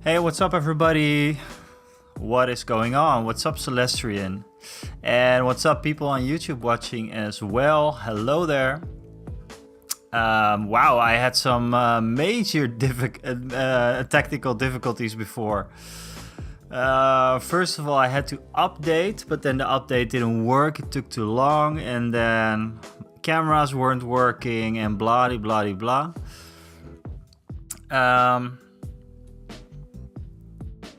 Hey, what's up, everybody? What is going on? What's up, Celestrian? And what's up, people on YouTube watching as well? Hello there. Wow, I had some major technical difficulties before. First of all, I had to update, but then the update didn't work. It took too long, and then cameras weren't working, and blah blah blah.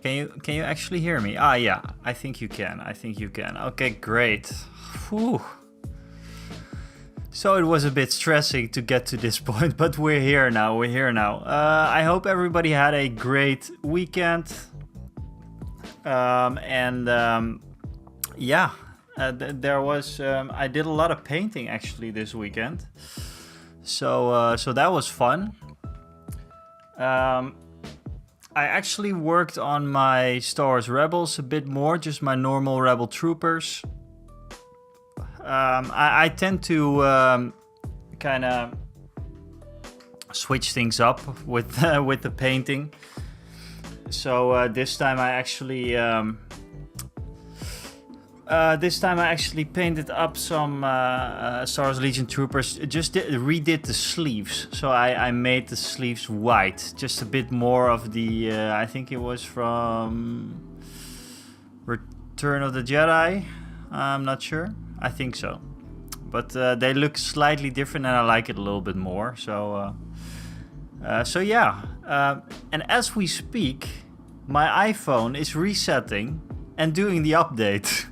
Can you actually hear me? Ah, yeah, I think you can. Okay, great. Whew. So it was a bit stressing to get to this point, but we're here now. I hope everybody had a great weekend. There was. I did a lot of painting actually this weekend. So that was fun. I actually worked on my Star Wars Rebels a bit more, just my normal Rebel troopers. I tend to kind of switch things up with the painting. So this time I actually painted up some Star Wars Legion troopers. Redid the sleeves. So I made the sleeves white, just a bit more of the. I think it was from Return of the Jedi. I'm not sure. I think so, but they look slightly different, and I like it a little bit more. So yeah. And as we speak, my iPhone is resetting and doing the update.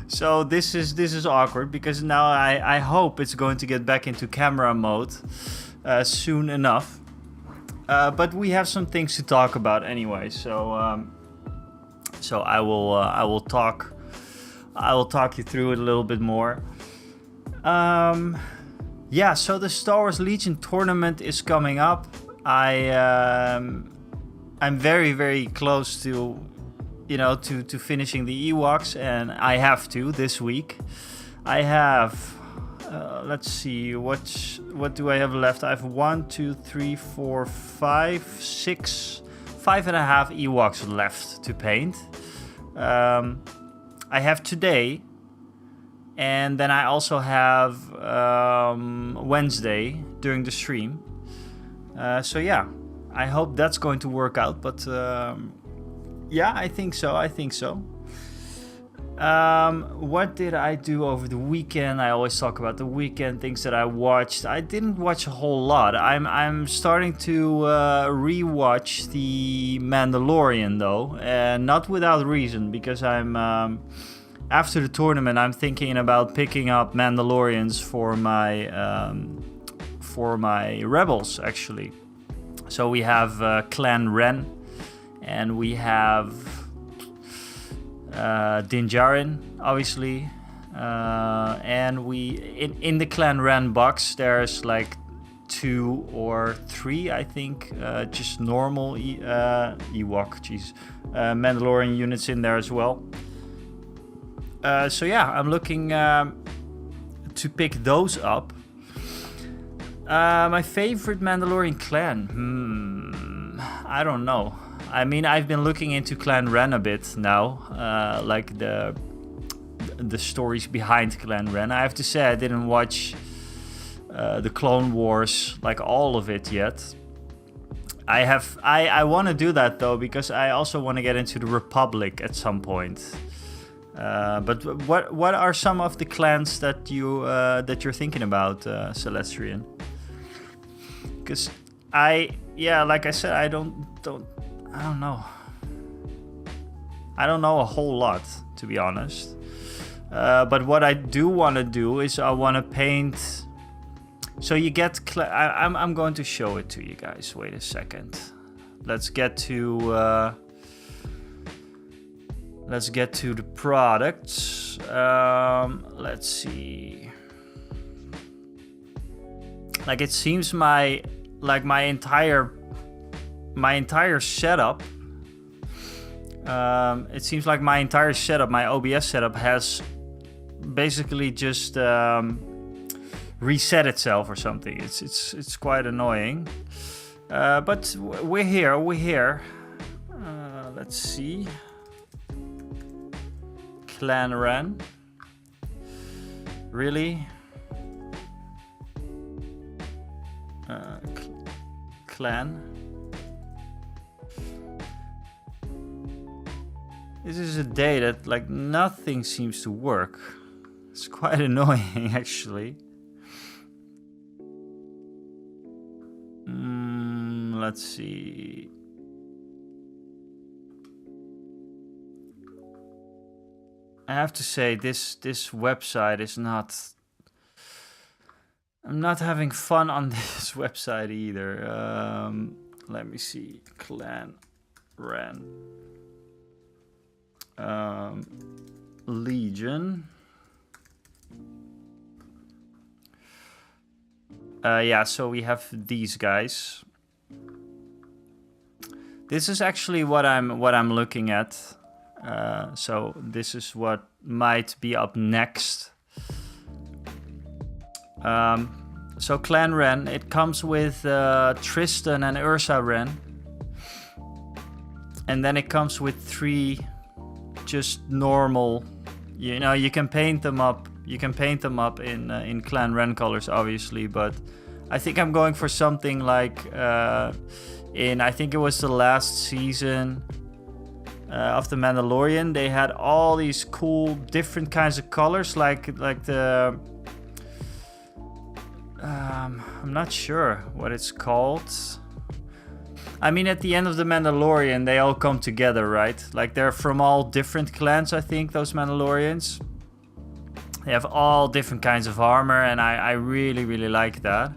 So this is awkward because now I hope it's going to get back into camera mode soon enough. But we have some things to talk about anyway. So I will talk you through it a little bit more. Yeah. So the Star Wars Legion tournament is coming up. I'm very, very close to finishing the EWOKS, and I have to this week. I have, let's see, what do I have left? I have 5.5 EWOKS left to paint. I have today, and then I also have Wednesday during the stream. So yeah, I hope that's going to work out, but yeah, I think so. What did I do over the weekend? I always talk about the weekend, things that I watched. I didn't watch a whole lot. I'm starting to rewatch The Mandalorian though, and not without reason, because I'm after the tournament I'm thinking about picking up Mandalorians for my Rebels actually. So we have Clan Ren. And we have Din Djarin, obviously, and we in the Clan Ren box there's like 2 or 3, I think, just normal Mandalorian units in there as well. So yeah, I'm looking to pick those up. My favorite Mandalorian clan, I don't know. I mean, I've been looking into Clan Ren a bit now, like the stories behind Clan Ren. I have to say I didn't watch the Clone Wars, like all of it yet. I want to do that though, because I also want to get into the Republic at some point. But what are some of the clans that you're thinking about, Celestrian? Because like I said, I don't know. I don't know a whole lot, to be honest. But what I do want to do is I want to paint. So you get. I'm going to show it to you guys. Wait a second. Let's get to the products. Let's see. Like it seems my entire setup. It seems like my entire setup, my OBS setup, has basically just reset itself or something. It's quite annoying. But we're here. Let's see. Clan Ren. Really? Clan. This is a day that like nothing seems to work. It's quite annoying actually. Let's see. I have to say this website is not. I'm not having fun on this website either. Let me see. Clan Ren. Legion. Yeah, so we have these guys. This is actually what I'm looking at. So this is what might be up next. So Clan Ren, it comes with Tristan and Ursa Ren. And then it comes with 3 just normal, you know, you can paint them up. You can paint them up in Clan Ren colors, obviously, but I think I'm going for something like I think it was the last season of The Mandalorian. They had all these cool different kinds of colors, like the I'm not sure what it's called. I mean, at the end of The Mandalorian, they all come together, right? Like they're from all different clans, I think, those Mandalorians. They have all different kinds of armor, and I really, really like that.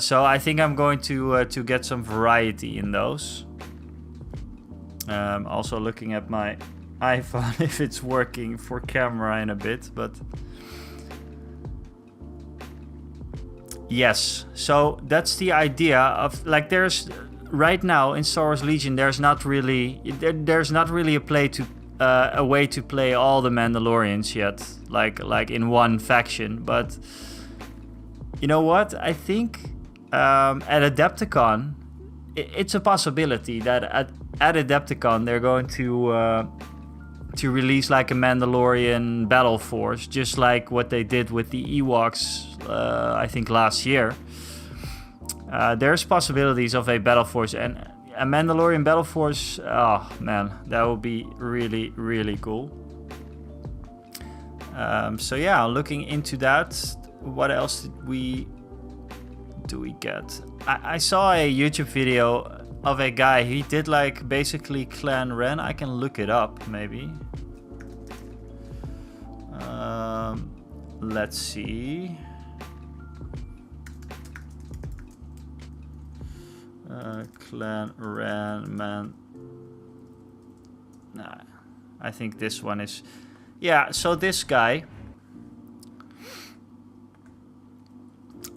So I think I'm going to get some variety in those. Also looking at my iPhone if it's working for camera in a bit, but yes. So that's the idea of like there's right now in Star Wars Legion there's not really a way to play all the Mandalorians yet, like in one faction. But you know what? I think at Adepticon, it's a possibility that at Adepticon they're going to release like a Mandalorian battle force, just like what they did with the EWOKS, I think last year. There's possibilities of a battle force, and a Mandalorian battle force. Oh man, that would be really, really cool. So yeah, looking into that. What else do we get? I saw a YouTube video of a guy. He did like basically Clan Ren. I can look it up maybe. Let's see. Clan Ren, man. Nah, I think this one is. Yeah, so this guy.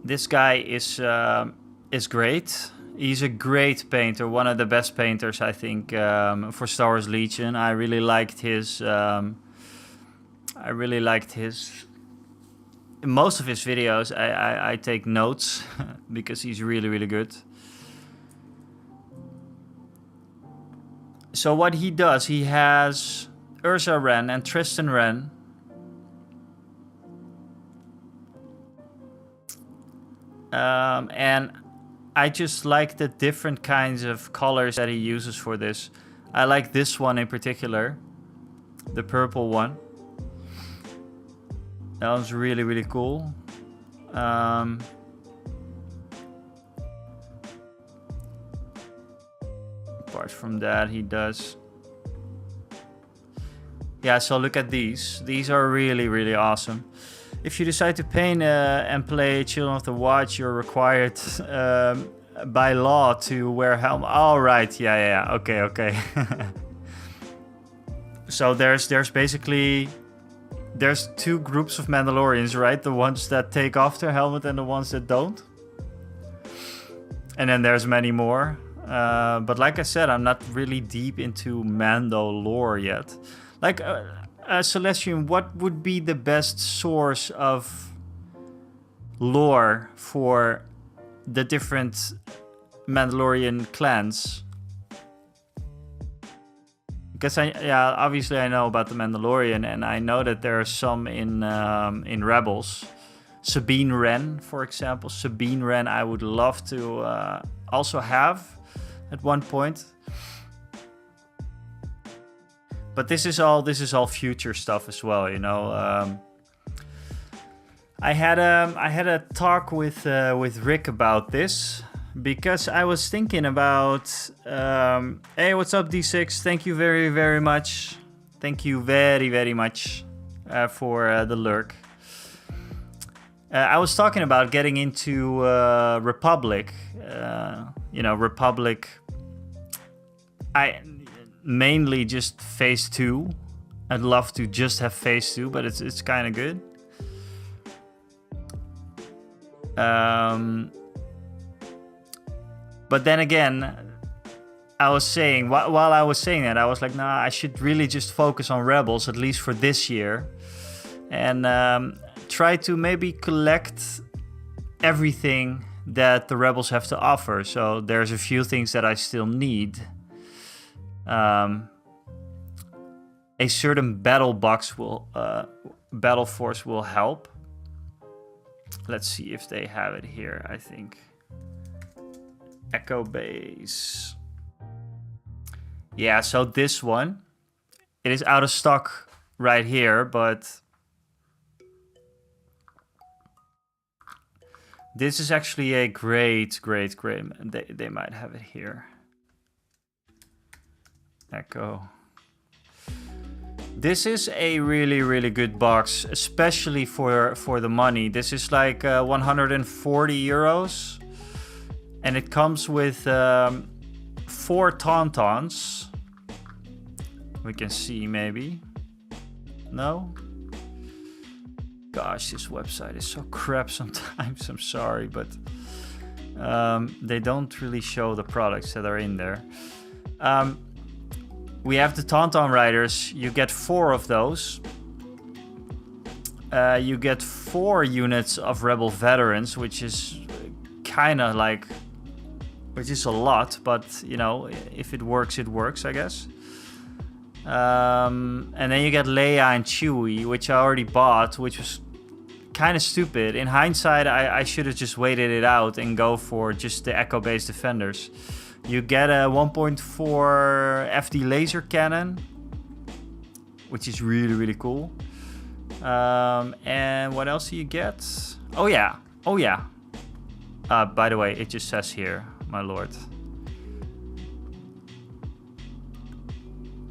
This guy is great. He's a great painter, one of the best painters, I think, for Star Wars Legion. I really liked his. Most of his videos. I take notes because he's really, really good. So what he does, he has Ursa Ren and Tristan Ren. And I just like the different kinds of colors that he uses for this. I like this one in particular, the purple one. That was really, really cool. Apart from that, he does. Yeah, so look at these. These are really, really awesome. If you decide to paint and play Children of the Watch, you're required by law to wear helmet. Oh, right. Yeah. Okay. So there's basically there's 2 groups of Mandalorians, right? The ones that take off their helmet and the ones that don't. And then there's many more. But like I said, I'm not really deep into Mando lore yet. Like, Celestian, what would be the best source of lore for the different Mandalorian clans? because obviously I know about the Mandalorian, and I know that there are some in Rebels. Sabine Wren, for example. Sabine Wren, I would love to also have at one point. But this is all future stuff as well, you know. I had a talk with Rick about this, because I was thinking about, hey, what's up, D6? Thank you very, very much. Thank you very, very much for the lurk. I was talking about getting into Republic. You know, Republic. I mainly just Phase 2. I'd love to just have Phase 2, but it's kind of good. But then again, I was saying, while I was saying that, I was like, nah, I should really just focus on Rebels, at least for this year. And try to maybe collect everything that the Rebels have to offer. So there's a few things that I still need. A certain battle box will, Battleforce will help. Let's see if they have it here, I think. Echo Base. Yeah, so this one, it is out of stock right here, but this is actually a great. They might have it here. Echo. This is a really good box, especially for the money. This is like 140 euros. And it comes with 4 Tauntauns. We can see maybe. No? Gosh, this website is so crap sometimes. I'm sorry, but they don't really show the products that are in there. We have the Tauntaun Riders. You get 4 of those. You get 4 units of Rebel Veterans, which is kind of like... which is a lot, but, you know, if it works, I guess. And then you get Leia and Chewie, which I already bought, which was kind of stupid. In hindsight, I should have just waited it out and go for just the Echo-based Defenders. You get a 1.4 FD laser cannon, which is really cool. And what else do you get? Oh yeah. By the way, it just says here, my lord.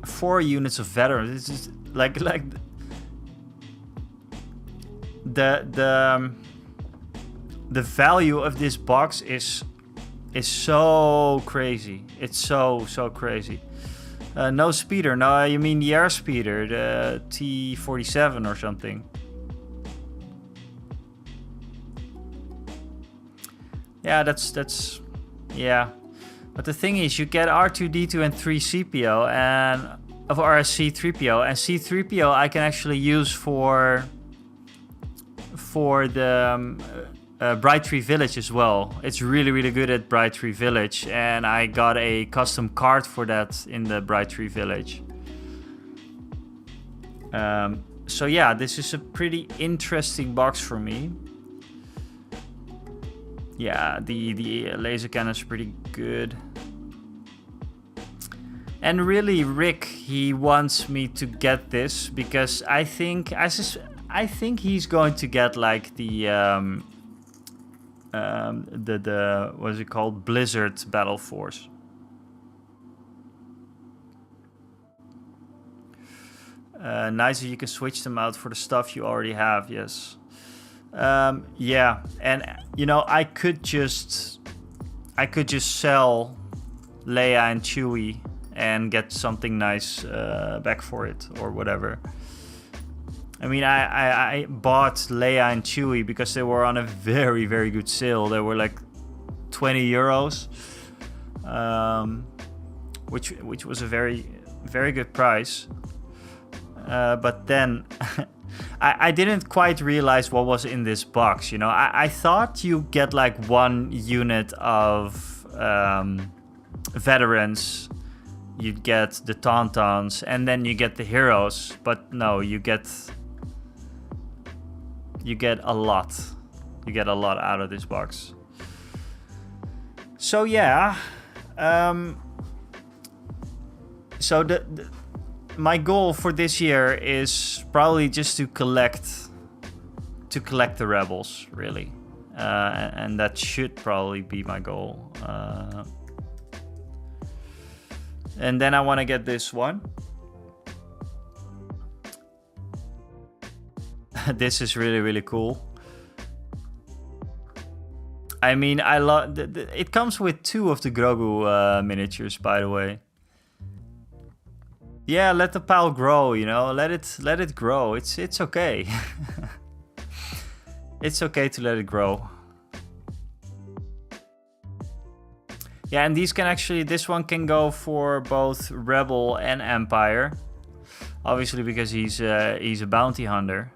4 units of veterans. This is like the value of this box is so crazy. It's so crazy. No speeder. No, you mean the air speeder, the T-47 or something. Yeah, that's yeah. But the thing is, you get R2-D2 and 3CPO and of C-3PO, and C-3PO I can actually use for the Bright Tree Village as well. It's really good at Bright Tree Village, and I got a custom card for that in the Bright Tree Village. So yeah, this is a pretty interesting box for me. Yeah, the laser cannon is pretty good. And really, Rick, he wants me to get this because I think he's going to get like the what is it called? Blizzard Battle Force. Nice that you can switch them out for the stuff you already have. Yes. Yeah, and you know, I could just sell Leia and Chewie and get something nice back for it or whatever. I mean, I bought Leia and Chewie because they were on a very good sale. They were like 20 euros, which was a very good price. But then I didn't quite realize what was in this box. You know, I thought you get like 1 unit of veterans you get the Tauntauns, and then you get the heroes. But no, you get a lot. You get a lot out of this box. So yeah, so my goal for this year is probably just to collect the rebels, really, and that should probably be my goal. And then I want to get this one. This is really, really cool. I mean, I love it. Comes with 2 of the Grogu miniatures, by the way. Yeah, let the pile grow. You know, let it grow. It's okay. It's okay to let it grow. Yeah, and these can actually, this one can go for both Rebel and Empire. Obviously, because he's a bounty hunter.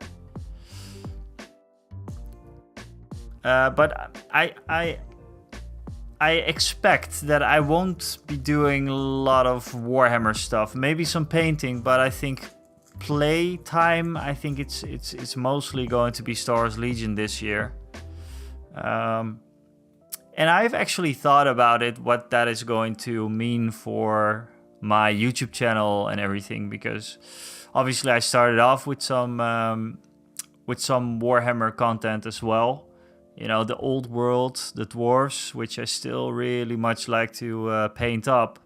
But I expect that I won't be doing a lot of Warhammer stuff. Maybe some painting, but I think play time, I think it's mostly going to be Star Wars Legion this year. And I've actually thought about it, what that is going to mean for my YouTube channel and everything, because obviously I started off with some Warhammer content as well. You know, the old world, the dwarves, which I still really much like to paint up.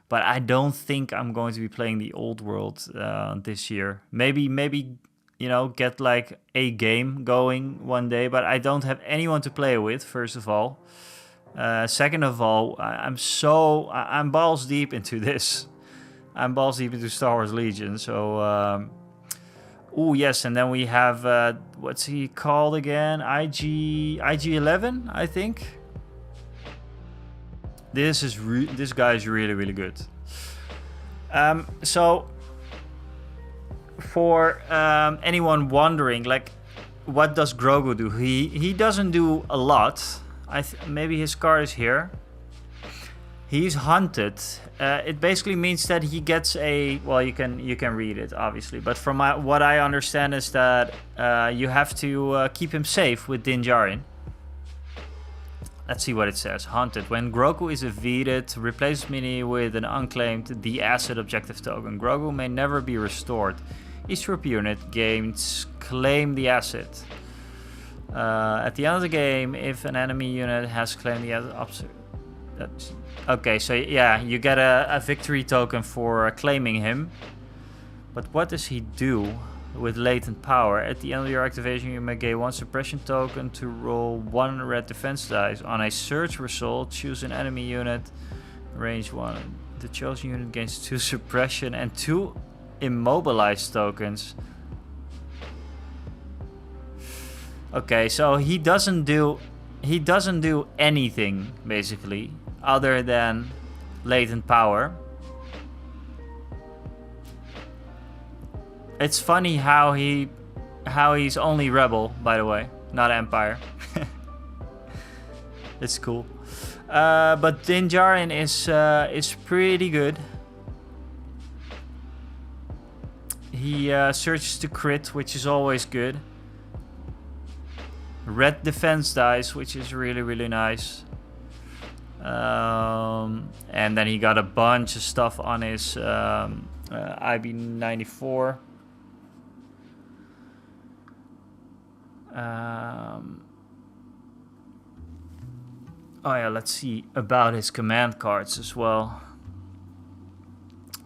But I don't think I'm going to be playing the old world this year. Maybe, you know, get like a game going one day. But I don't have anyone to play with, first of all. Second of all, I'm balls deep into this. I'm balls deep into Star Wars Legion. So, oh yes, and then we have what's he called again? IG-11, I think. This guy is really, really good. So for anyone wondering, like, what does Grogu do? He doesn't do a lot. Maybe his card is here. He's hunted. It basically means that he gets a... Well, you can read it, obviously. But from what I understand is that you have to keep him safe with Din Djarin. Let's see what it says. Hunted. When Grogu is evaded, replace mini with an unclaimed the asset objective token. Grogu may never be restored. Each troop unit gains claim the asset. At the end of the game, if an enemy unit has claimed the asset... Okay, so yeah, you get a victory token for claiming him. But what does he do with latent power? At the end of your activation, you may gain 1 suppression token to roll 1 red defense dice. On a search result, choose an enemy unit, range 1. The chosen unit gains 2 suppression and 2 immobilized tokens. Okay, so he doesn't do anything basically other than latent power. It's funny how he's only Rebel, by the way, not Empire. It's cool. But Din Djarin is pretty good. He searches to crit, which is always good. Red defense dice, which is really, really nice. And then he got a bunch of stuff on his IB-94. Oh yeah, let's see about his command cards as well.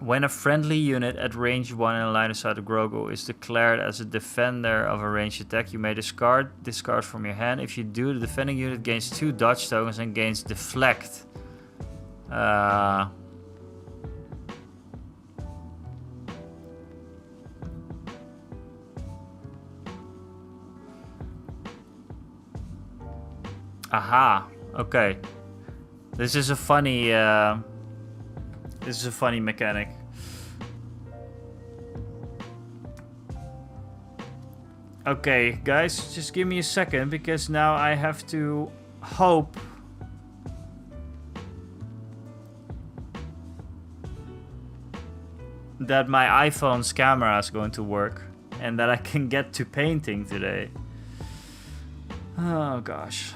When a friendly unit at range 1 in line of sight of Grogu is declared as a defender of a ranged attack, you may discard from your hand. If you do, the defending unit gains 2 dodge tokens and gains deflect. Aha, okay. This is a funny mechanic. Okay, guys, just give me a second because now I have to hope that my iPhone's camera is going to work and that I can get to painting today. Oh gosh.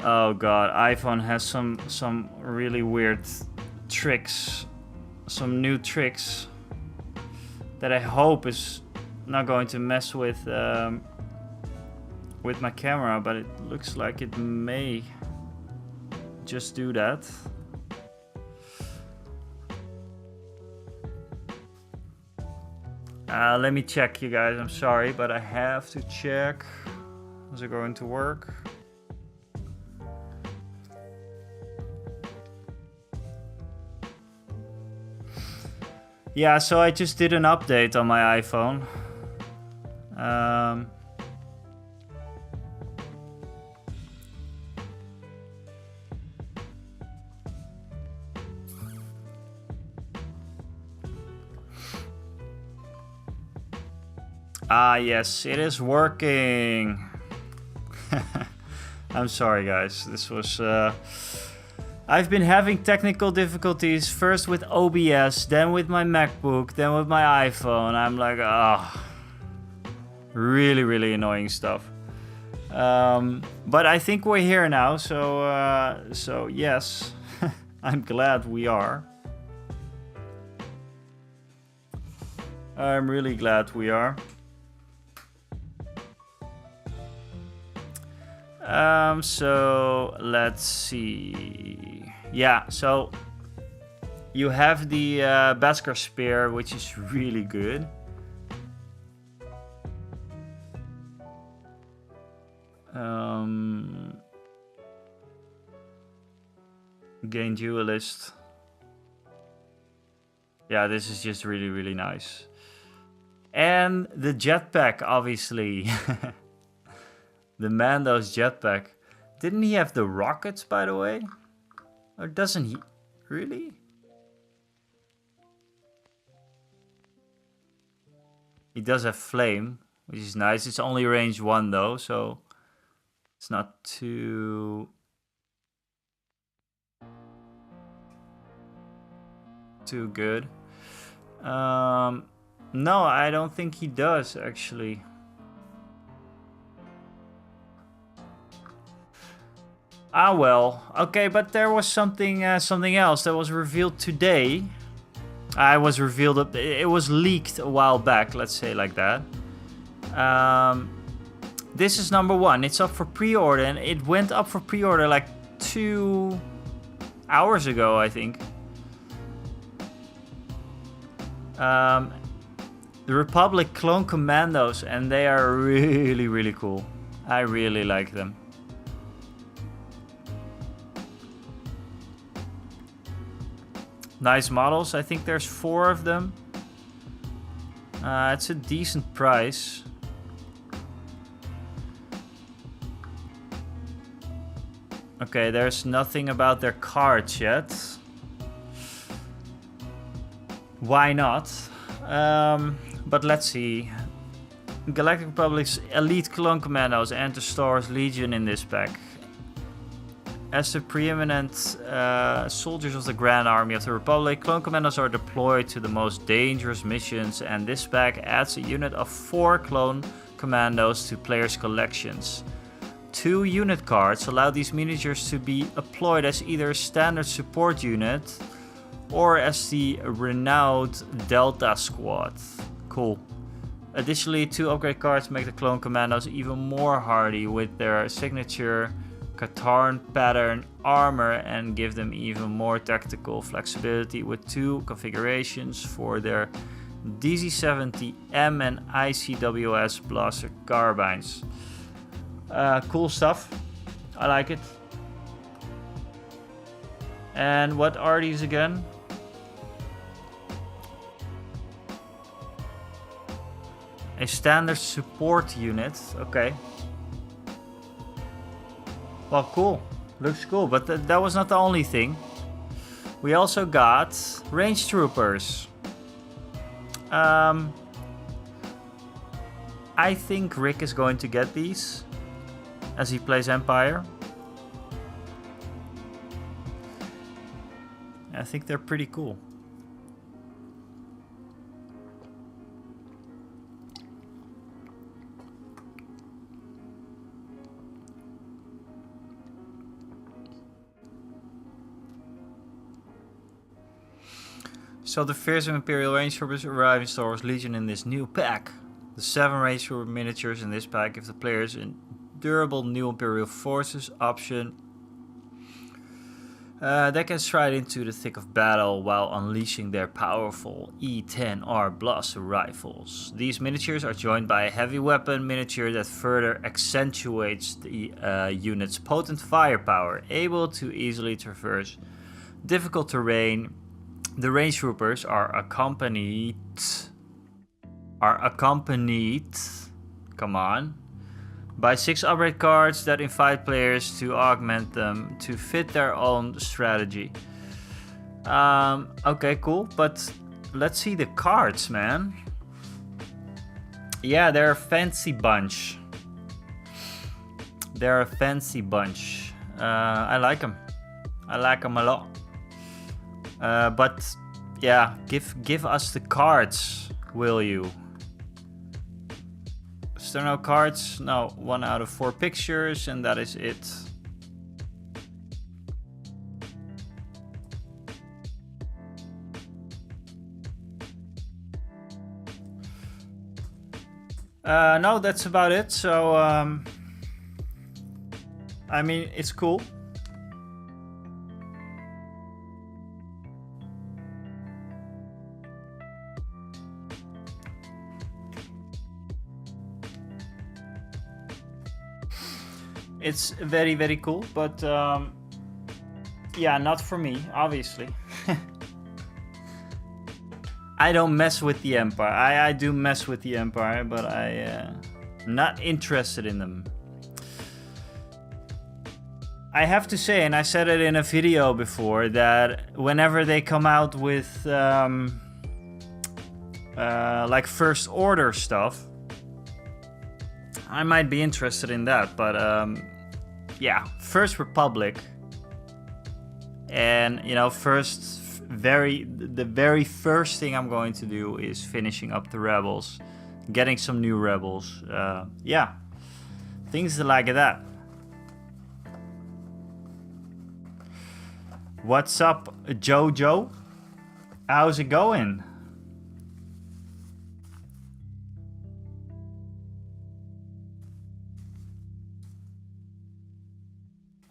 Oh god, iPhone has some really weird tricks, some new tricks that I hope is not going to mess with my camera, but it looks like it may just do that. Let me check, you guys. I'm sorry, but I have to check. Is it going to work? Yeah, so I just did an update on my iPhone. Yes, it is working. I'm sorry, guys. This was... I've been having technical difficulties, first with OBS, then with my MacBook, then with my iPhone. I'm like, really, really annoying stuff. But I think we're here now, so yes, I'm glad we are. I'm really glad we are. So let's see. Yeah, so you have the Beskar Spear, which is really good. Gain Duelist. Yeah, this is just really, really nice. And the jetpack, obviously. The Mando's jetpack. Didn't he have the rockets, by the way? Or doesn't he? Really? He does have flame, which is nice. It's only range 1 though, so it's not too good. No, I don't think he does actually. Ah well, okay, but there was something else that was revealed today. It was revealed, it was leaked a while back, let's say like that. This is number 1. It's up for pre-order, and it went up for pre-order like 2 hours ago, I think. The Republic Clone Commandos, and they are really, really cool. I really like them. Nice models. I think there's 4 of them. It's a decent price. Okay, there's nothing about their cards yet. Why not? But let's see. Galactic Republic's Elite Clone Commandos enter Star Wars Legion in this pack. As the preeminent soldiers of the Grand Army of the Republic, Clone Commandos are deployed to the most dangerous missions, and this pack adds a unit of 4 Clone Commandos to players' collections. 2 unit cards allow these miniatures to be deployed as either a standard support unit or as the renowned Delta Squad. Cool. Additionally, 2 upgrade cards make the Clone Commandos even more hardy with their signature Katarn pattern armor and give them even more tactical flexibility with 2 configurations for their DZ-70M and ICWS blaster carbines. Cool stuff. I like it. And what are these again? A standard support unit. Okay. Well, cool. Looks cool, but that was not the only thing. We also got range troopers. I think Rick is going to get these as he plays Empire. I think they're pretty cool. So the fearsome Imperial Range Troopers arrive in Star Wars Legion in this new pack. The 7 Range Trooper miniatures in this pack give the players a durable new Imperial Forces option. They can stride into the thick of battle while unleashing their powerful E10R blaster rifles. These miniatures are joined by a heavy weapon miniature that further accentuates the unit's potent firepower, able to easily traverse difficult terrain. The range troopers are accompanied, come on, by 6 upgrade cards that invite players to augment them to fit their own strategy. Okay, cool, but let's see the cards, man. Yeah, they're a fancy bunch. They're a fancy bunch. I like them. I like them a lot. But yeah, give us the cards, will you? Is there no cards? No, 1 out of 4 pictures, and that is it. No, that's about it. So, I mean, it's cool. It's very, very cool, but yeah, not for me, obviously. I don't mess with the Empire. I do mess with the Empire, but I'm not interested in them. I have to say, and I said it in a video before, that whenever they come out with like First Order stuff, I might be interested in that, but yeah, First Republic, and you know, the very first thing I'm going to do is finishing up the Rebels, getting some new Rebels, yeah, things like that. What's up, Jojo? How's it going?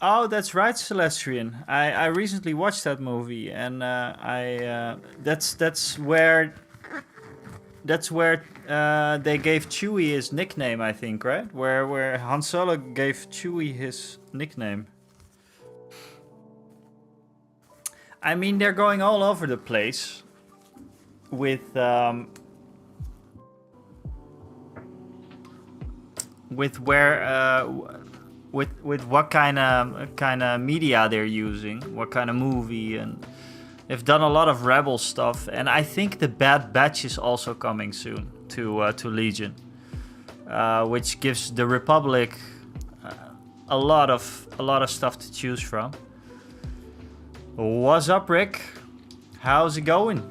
Oh, that's right, Celestian. I recently watched that movie, and that's where they gave Chewie his nickname, I think, right? Where Han Solo gave Chewie his nickname. I mean, they're going all over the place with what kind of media they're using, what kind of movie, and they've done a lot of Rebel stuff. And I think the Bad Batch is also coming soon to Legion, which gives the Republic a lot of stuff to choose from. What's up, Rick? How's it going?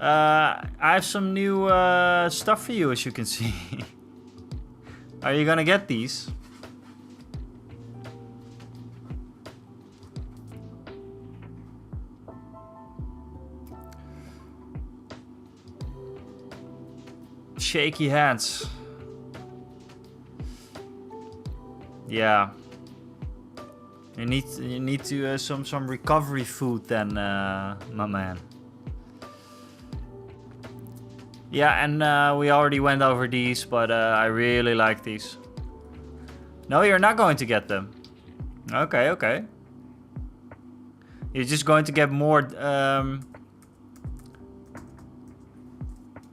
I have some new stuff for you, as you can see. Are you gonna get these? Shaky hands. Yeah. You need to some recovery food then, my man. Yeah, and we already went over these, but I really like these. No, you're not going to get them. Okay. You're just going to get more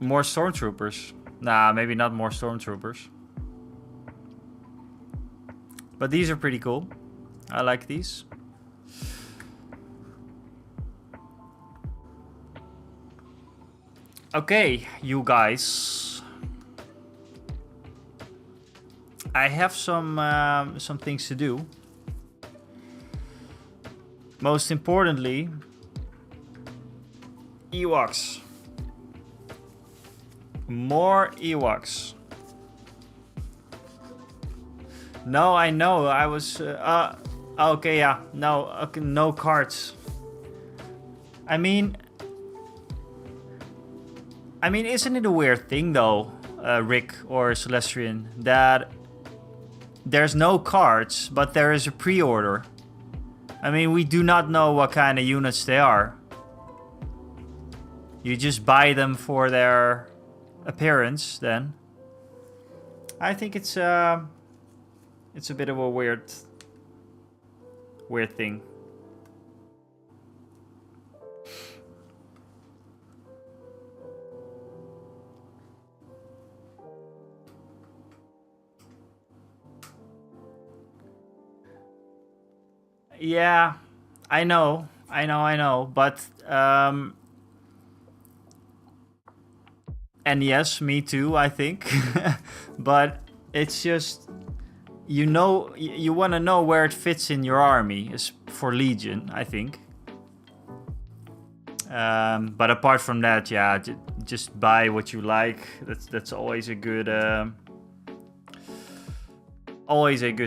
More stormtroopers. Nah, maybe not more stormtroopers. But these are pretty cool. I like these. Okay, you guys. I have some things to do. Most importantly, EWOKS. More EWOKS. No, I know. I was. Okay, yeah. No, okay, no cards. I mean, isn't it a weird thing though, Rick or Celestian, that there's no cards, but there is a pre-order? I mean, we do not know what kind of units they are. You just buy them for their appearance, then. I think it's a bit of a weird thing. Yeah, I know, but and yes, me too, I think. But it's just, you know, you want to know where it fits in your army, is for Legion, I think. But apart from that, yeah, just buy what you like. That's always a good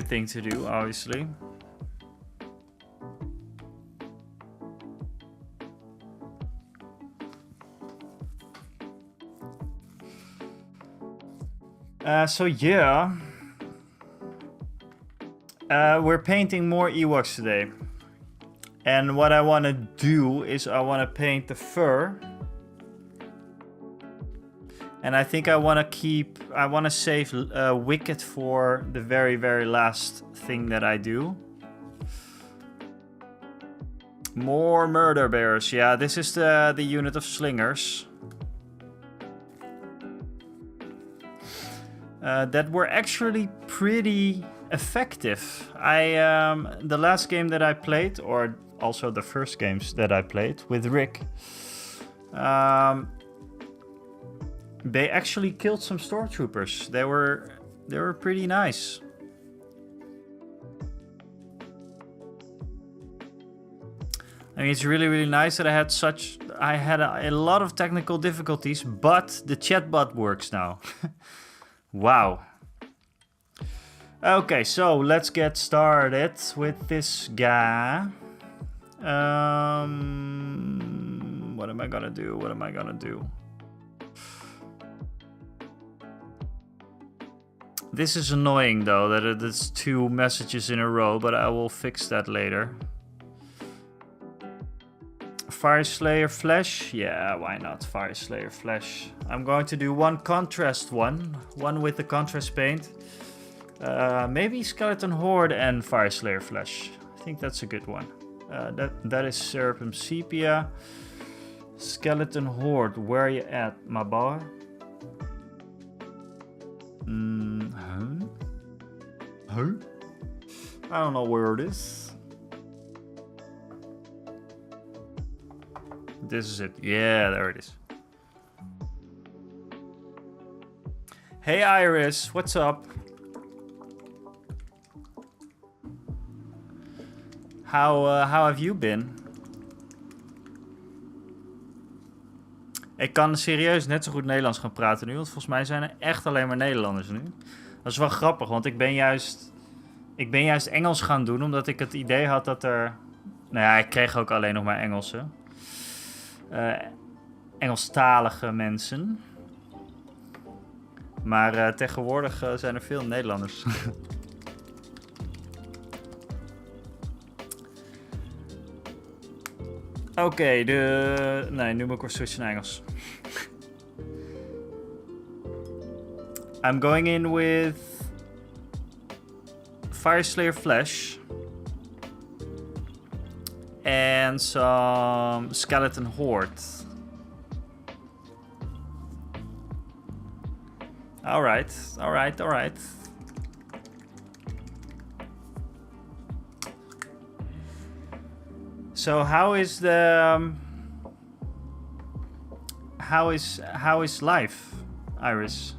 thing to do, obviously. So yeah, we're painting more EWOKS today. And what I want to do is I want to paint the fur. And I think I want to save Wicked for the very, very last thing that I do. More murder bears. Yeah, this is the unit of slingers. That were actually pretty effective. The last game that I played, or also the first games that I played with Rick, they actually killed some stormtroopers. They were pretty nice. I mean, it's really, really nice that I had a lot of technical difficulties, but the chatbot works now. Wow. Okay, so let's get started with this guy. What am I gonna do? This is annoying though, that it's 2 messages in a row, but I will fix that later. Fireslayer Flesh? Yeah, why not? Fireslayer Flesh. I'm going to do one contrast one with the contrast paint. Maybe Skeleton Horde and Fireslayer Flesh. I think that's a good one. That is Serpum Sepia. Skeleton Horde, where are you at, my boy? Huh? I don't know where it is. This is it. Yeah, there it is. Hey Iris, what's up? How have you been? Ik kan serieus net zo goed Nederlands gaan praten nu, want volgens mij zijn er echt alleen maar Nederlanders nu. Dat is wel grappig, want ik ben juist Engels gaan doen, omdat ik het idee had dat er... Nou ja, ik kreeg ook alleen nog maar Engelse. Engelstalige mensen. Maar tegenwoordig zijn er veel Nederlanders. Oké, nee, nu moet ik weer switchen naar Engels. I'm going in with Fireslayer Flesh. And some Skeleton Horde. All right, all right, all right. So how is the how is life, Iris?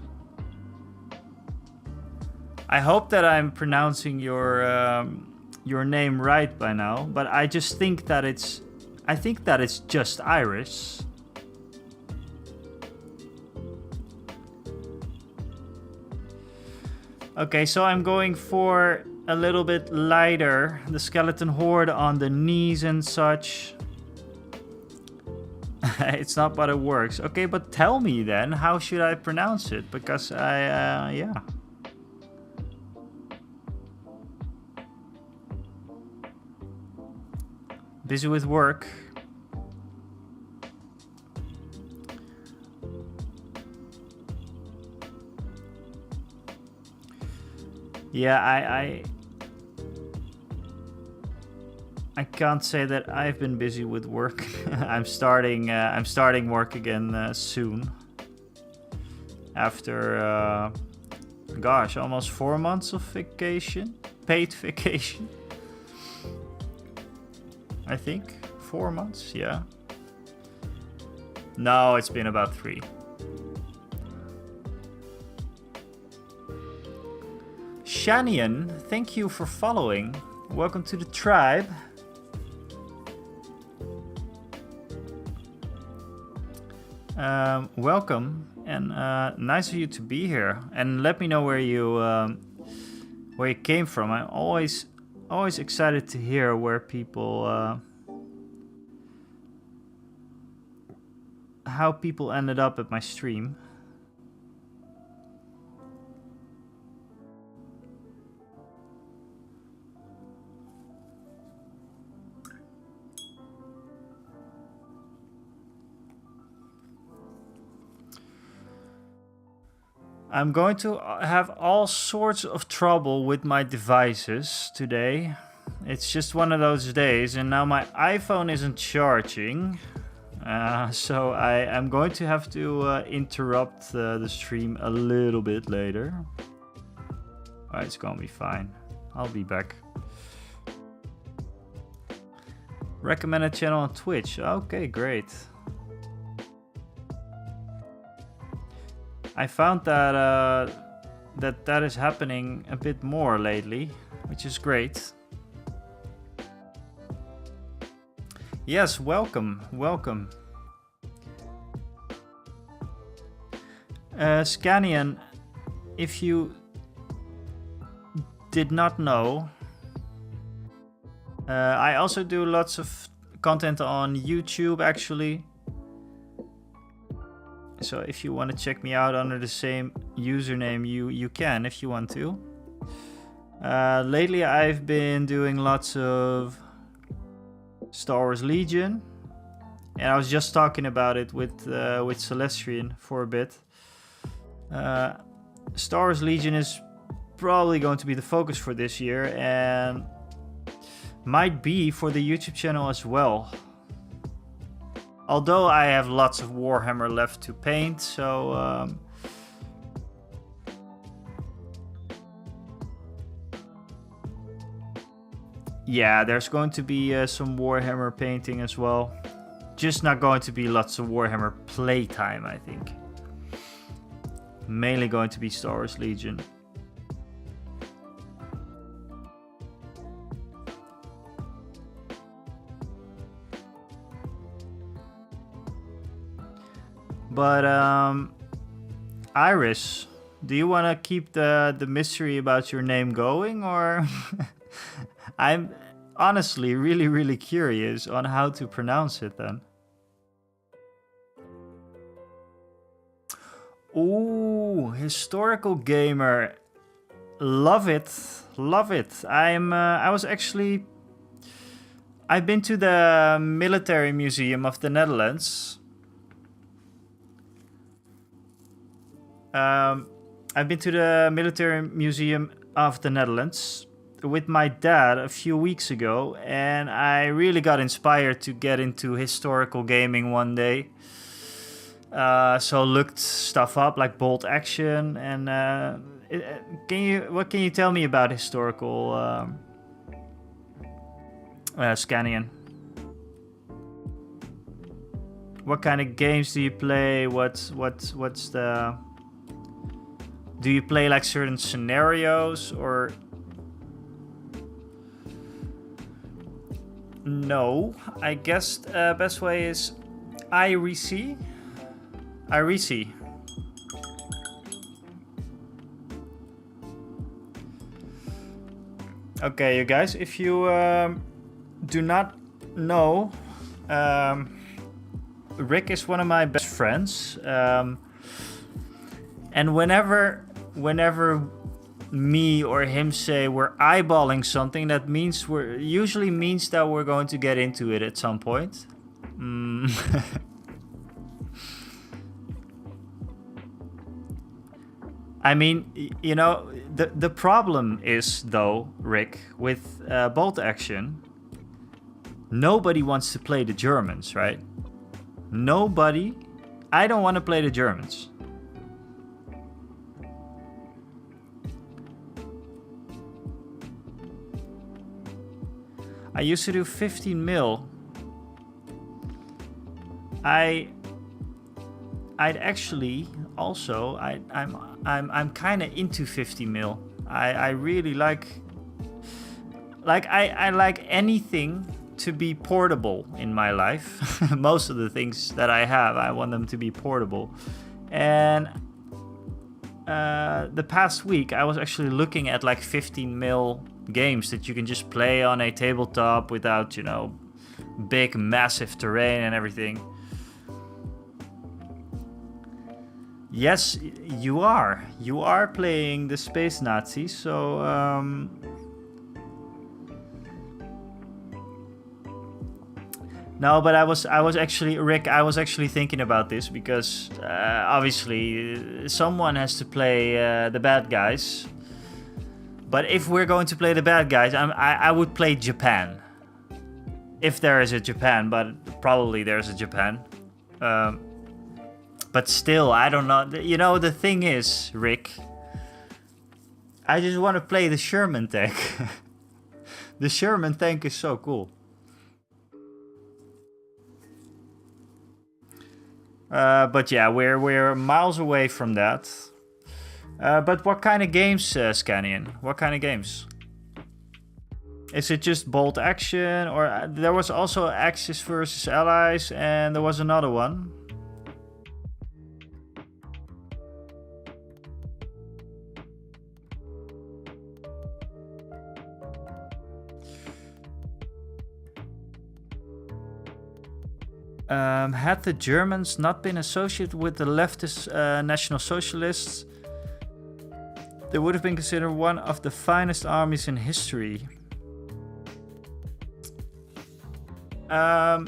I hope that I'm pronouncing your name right by now, but I just think that it's just Iris. Okay, so I'm going for a little bit lighter, the skeleton horde on the knees and such. It's not, but it works. Okay, but tell me then, how should I pronounce it? Because yeah. Busy with work. Yeah, I can't say that I've been busy with work. I'm starting work again soon. After gosh, almost 4 months of vacation, paid vacation. I think 4 months, yeah. No, it's been about 3. Shanian, thank you for following. Welcome to the tribe. Welcome, and nice of you to be here. And let me know where you came from. I'm always excited to hear where people how people ended up at my stream. I'm going to have all sorts of trouble with my devices today. It's just one of those days, and now my iPhone isn't charging. So I am going to have to interrupt the stream a little bit later. Alright, it's gonna be fine. I'll be back. Recommended channel on Twitch. Okay, great. I found that that is happening a bit more lately, which is great. Yes, welcome, welcome. Scanian, if you did not know, I also do lots of content on YouTube, actually. So if you want to check me out under the same username, you can if you want to. Lately I've been doing lots of Star Wars Legion, and I was just talking about it with Celestrian for a bit. Star Wars Legion is probably going to be the focus for this year, and might be for the YouTube channel as well. Although I have lots of Warhammer left to paint, so yeah, there's going to be some Warhammer painting as well. Just not going to be lots of Warhammer playtime, I think. Mainly going to be Star Wars Legion. But Iris, do you want to keep the mystery about your name going, or I'm honestly really curious on how to pronounce it then. Ooh, historical gamer. Love it. Love it. I've been to the Military Museum of the Netherlands. I've been to the Military Museum of the Netherlands with my dad a few weeks ago, and I really got inspired to get into historical gaming one day. So looked stuff up like bolt action and what can you tell me about historical scanning? What kind of games do you play? What's the... Do you play like certain scenarios or... No, I guess best way is IRC. IRC. Okay, you guys, if you do not know, Rick is one of my best friends, and whenever me or him say we're eyeballing something, that means usually means that we're going to get into it at some point. I mean, you know, the problem is though, Rick, with bolt action, nobody wants to play the Germans, right? Nobody. I don't want to play the Germans. I used to do 15 mil. I'd actually also I'm kind of into 50 mil. I really like I like anything to be portable in my life. Most of the things that I have, I want them to be portable. And the past week I was actually looking at like 15 mil games that you can just play on a tabletop without, you know, big massive terrain and everything. Yes, you are playing the Space Nazis, so no, but I was actually, Rick, I was actually thinking about this because obviously someone has to play the bad guys. But if we're going to play the bad guys, I would play Japan. If there is a Japan, but probably there's a Japan. But still, I don't know. You know, the thing is, Rick, I just want to play the Sherman tank. The Sherman tank is so cool. But yeah, we're miles away from that. But what kind of games, Scanian? What kind of games? Is it just bolt action, or there was also Axis versus Allies, and there was another one? Had the Germans not been associated with the leftist National Socialists, they would have been considered one of the finest armies in history. Yeah.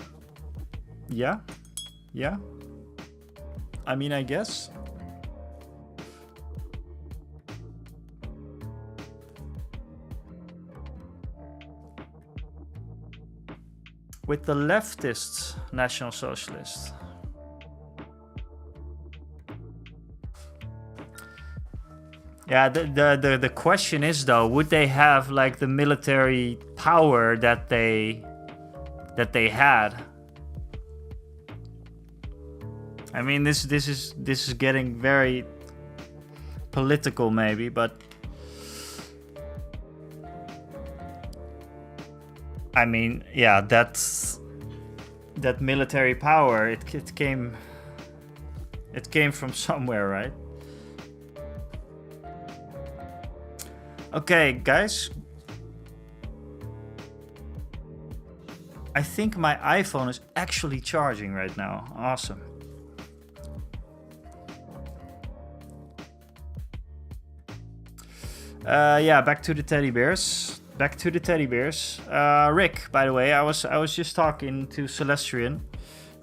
I mean, I guess. With the leftist National Socialists. Yeah, the question is though, would they have like the military power that they had? I mean, this is getting very political maybe, but I mean, yeah, that military power, it came from somewhere, right? Okay, guys. I think my iPhone is actually charging right now. Awesome. Yeah, back to the teddy bears. Rick, by the way, I was just talking to Celestrian,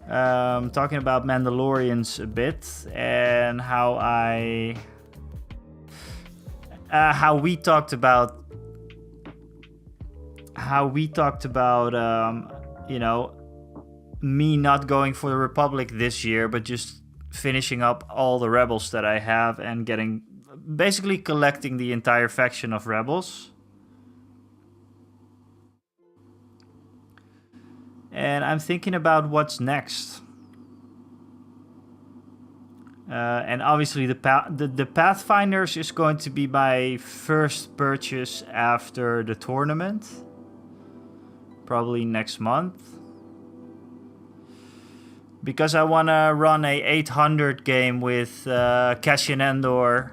talking about Mandalorians a bit and how we talked about you know, me not going for the Republic this year, but just finishing up all the rebels that I have and basically collecting the entire faction of rebels. And I'm thinking about what's next. And obviously the Pathfinders is going to be my first purchase after the tournament. Probably next month. Because I want to run a 800 game with Cassian Andor,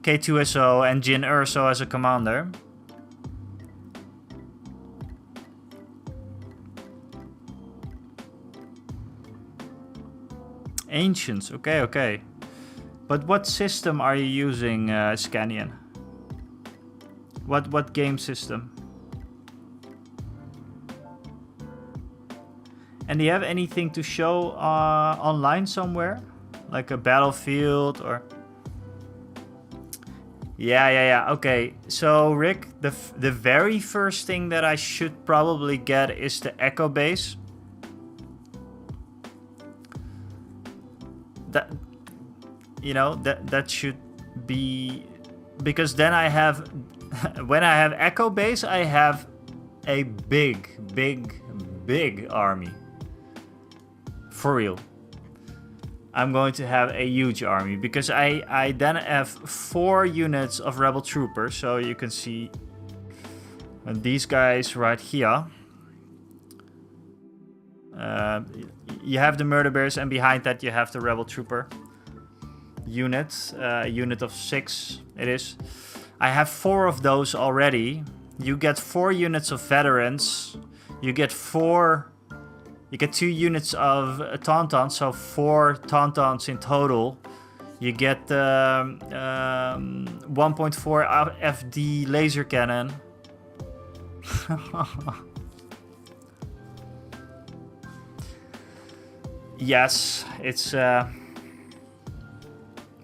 K2SO and Jyn Erso as a commander. Ancients, okay. But what system are you using, Scanian? What game system? And do you have anything to show online somewhere? Like a battlefield or... Yeah, okay. So, Rick, the very first thing that I should probably get is the Echo Base. That, you know, that should be... Because then I have... When I have Echo Base, I have a big army. For real. I'm going to have a huge army. Because I then have 4 units of Rebel Troopers. So you can see these guys right here. You have the Murder Bears, and behind that you have the Rebel Trooper unit. A unit of 6 it is. I have 4 of those already. You get 4 units of veterans. You get 2 units of Tauntauns, so 4 Tauntauns in total. You get 1.4 FD laser cannon. Yes, it's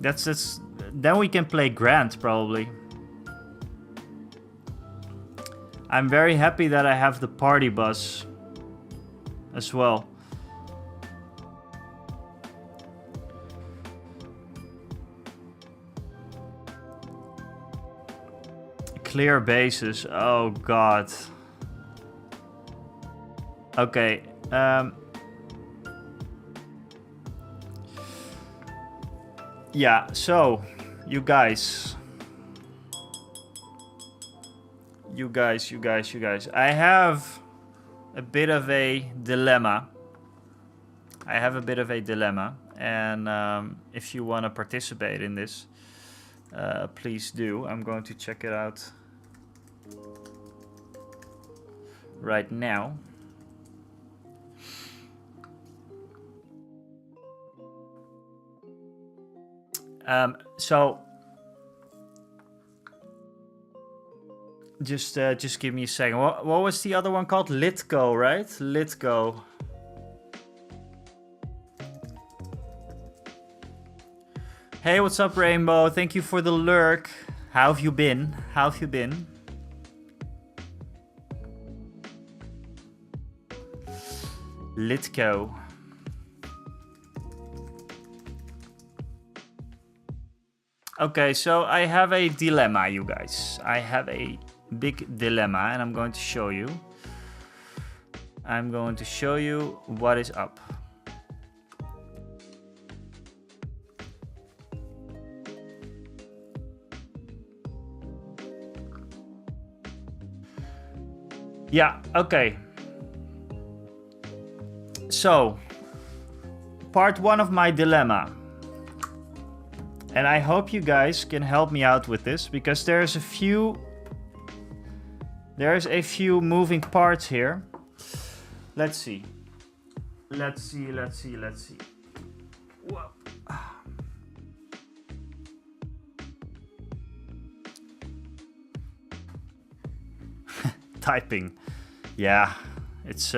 that's then we can play Grand probably. I'm very happy that I have the party bus as well. Clear bases. Oh god. Okay. Yeah, so you guys. I have a bit of a dilemma. And if you want to participate in this, please do. I'm going to check it out right now. So just give me a second. What was the other one called? Litgo, right? Litgo. Hey, what's up, Rainbow? Thank you for the lurk. How have you been? Litgo. Okay, so I have a dilemma, you guys. I have a big dilemma, and I'm going to show you. What is up. Yeah, okay. So, part 1 of my dilemma. And I hope you guys can help me out with this, because there's a few moving parts here. Let's see. Whoa. Typing. Yeah, it's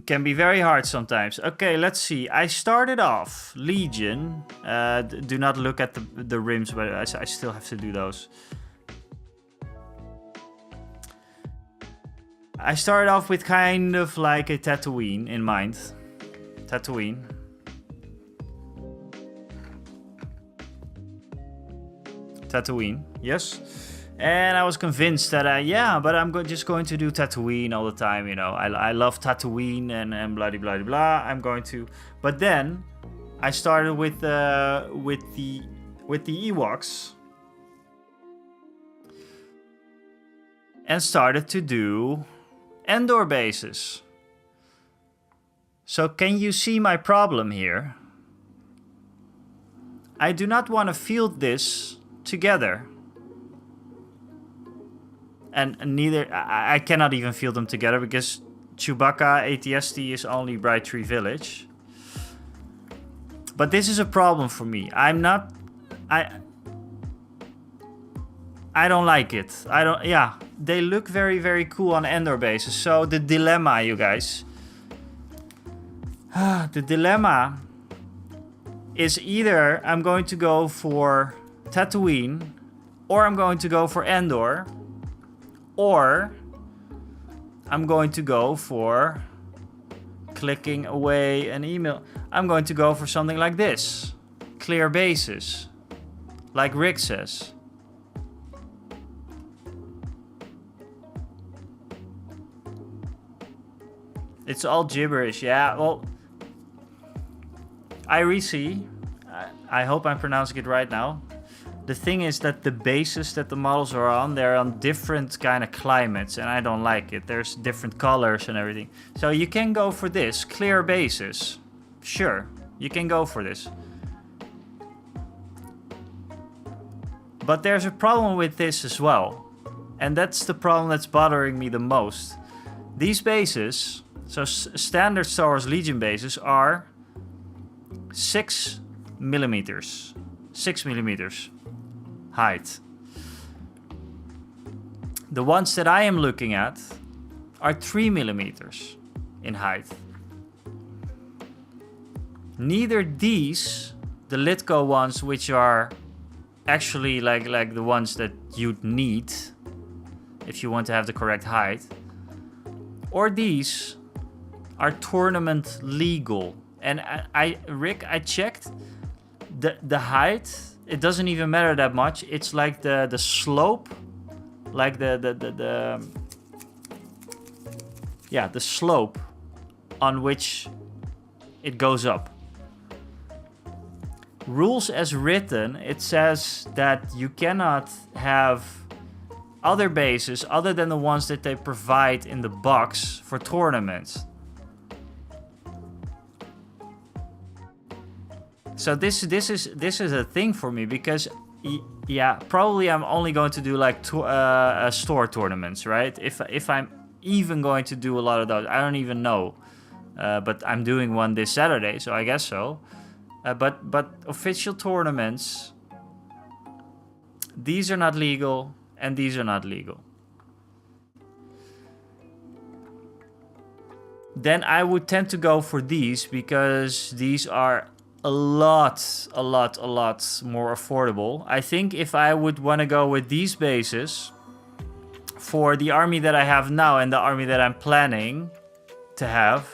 can be very hard sometimes. Okay, let's see. I started off Legion. Do not look at the rims, but I still have to do those. I started off with kind of like a Tatooine in mind. Tatooine. Tatooine, yes. And I was convinced that, yeah, but I'm just going to do Tatooine all the time, you know. I love Tatooine and blah, blah, blah, blah. I'm going to... But then I started with the EWOKS. And started to do Endor bases. So can you see my problem here? I do not want to field this together. And neither, I cannot even field them together because Chewbacca ATST is only Bright Tree Village. But this is a problem for me. I don't like it. Yeah, they look very, very cool on Endor bases. So the dilemma, you guys. The dilemma is either I'm going to go for Tatooine or I'm going to go for Endor. Or I'm going to go for clicking away an email. I'm going to go for something like this. Clear bases. Like Rick says. It's all gibberish. Yeah, well, Irisi, I hope I'm pronouncing it right now. The thing is that the bases that the models are on, they're on different kind of climates, and I don't like it. There's different colors and everything. So you can go for this, clear bases. Sure, you can go for this. But there's a problem with this as well. And that's the problem that's bothering me the most. These bases, so standard Star Wars Legion bases, are 6 millimeters. 6 millimeters. Height. The ones that I am looking at are 3 millimeters in height. Neither these, the Litco ones, which are actually like the ones that you'd need if you want to have the correct height, or these are tournament legal. And Rick, I checked the height. It doesn't even matter that much. It's like the slope, like the slope on which it goes up. Rules as written, it says that you cannot have other bases other than the ones that they provide in the box for tournaments. So this is a thing for me because, yeah, probably I'm only going to do like store tournaments, right? If I'm even going to do a lot of those, I don't even know. But I'm doing one this Saturday, so I guess so. But official tournaments, these are not legal and these are not legal. Then I would tend to go for these because these are a lot more affordable. I think if I would want to go with these bases for the army that I have now and the army that I'm planning to have,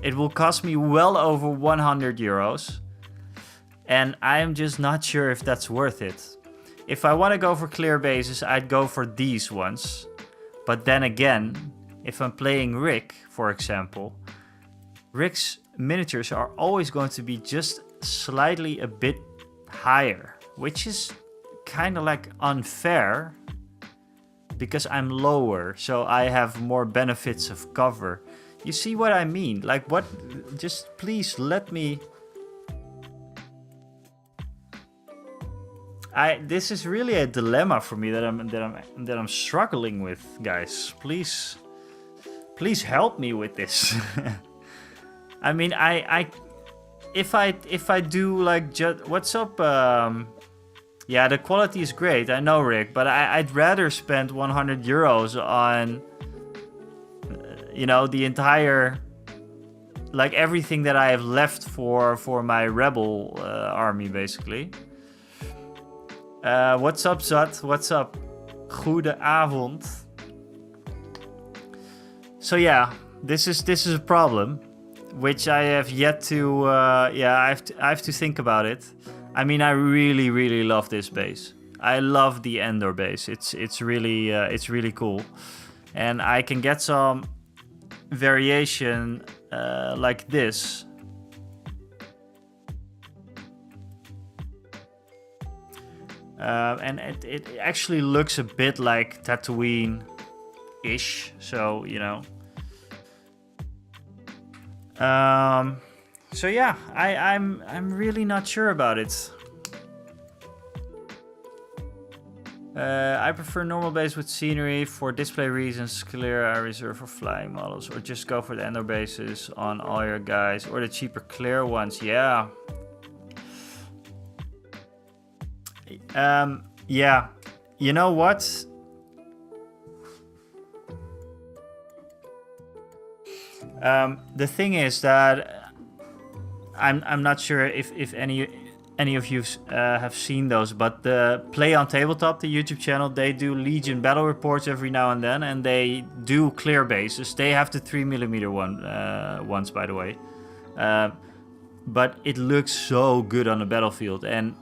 it will cost me well over 100 euros. And I'm just not sure if that's worth it. If I want to go for clear bases, I'd go for these ones. But then again, if I'm playing Rick, for example, Rick's miniatures are always going to be just slightly a bit higher, which is kind of like unfair because I'm lower, so I have more benefits of cover. You see what I mean? Like, what? Just please let me. This is really a dilemma for me that I'm struggling with, guys. Please help me with this. I mean, if I do like what's up? Yeah, the quality is great. I know, Rick, but I'd rather spend 100 euros on, you know, the entire, like everything that I have left for my rebel army, basically. What's up, Zat? What's up? Goedenavond. So yeah, this is a problem, which I have yet to. I have to think about it. I mean, I really love this base. I love the Endor base. It's really cool, and I can get some variation like this. And it actually looks a bit like Tatooine-ish, so you know. So yeah, I'm really not sure about it. I prefer normal base with scenery for display reasons. Clear, I reserve for flying models, or just go for the Endor bases on all your guys, or the cheaper clear ones. Yeah. Yeah, you know what? The thing is that I'm not sure if any of you have seen those, but the Play on Tabletop, the YouTube channel, they do Legion battle reports every now and then, and they do clear bases. They have the 3mm ones, by the way, but it looks so good on the battlefield, and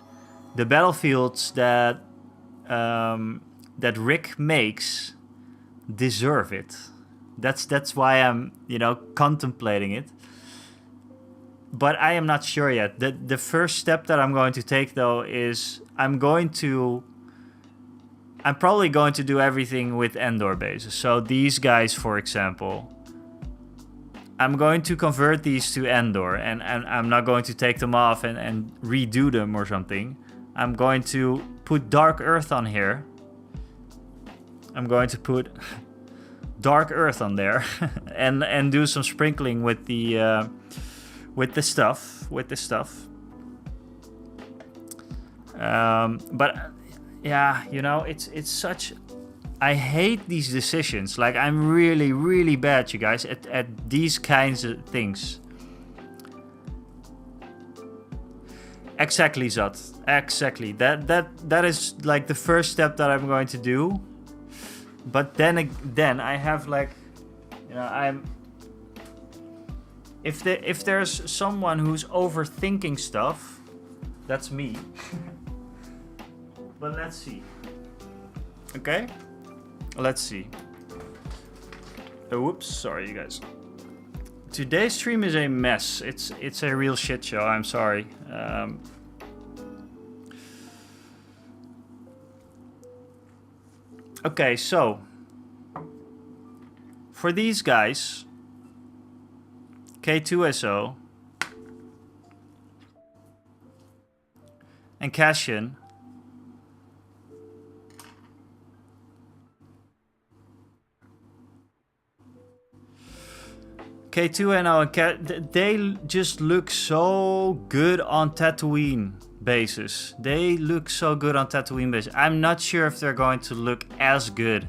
the battlefields that that Rick makes deserve it. That's why I'm, you know, contemplating it. But I am not sure yet. The first step that I'm going to take, though, is I'm probably going to do everything with Endor bases. So these guys, for example, I'm going to convert these to Endor, and I'm not going to take them off and redo them or something. I'm going to put Dark Earth on here. I'm going to put Dark Earth on there and do some sprinkling with the stuff. But yeah, you know, it's such. I hate these decisions. Like, I'm really bad, you guys, at these kinds of things. Exactly, Zat. Exactly. That is like the first step that I'm going to do. But then I have, like, you know, if there's someone who's overthinking stuff, that's me. But let's see. Okay? Let's see. Oh, whoops, sorry you guys. Today's stream is a mess. It's a real shit show. I'm sorry. Okay, so for these guys, K2SO and Cashin, K2NO and they just look so good on Tatooine bases. They look so good on Tatooine bases. I'm not sure if they're going to look as good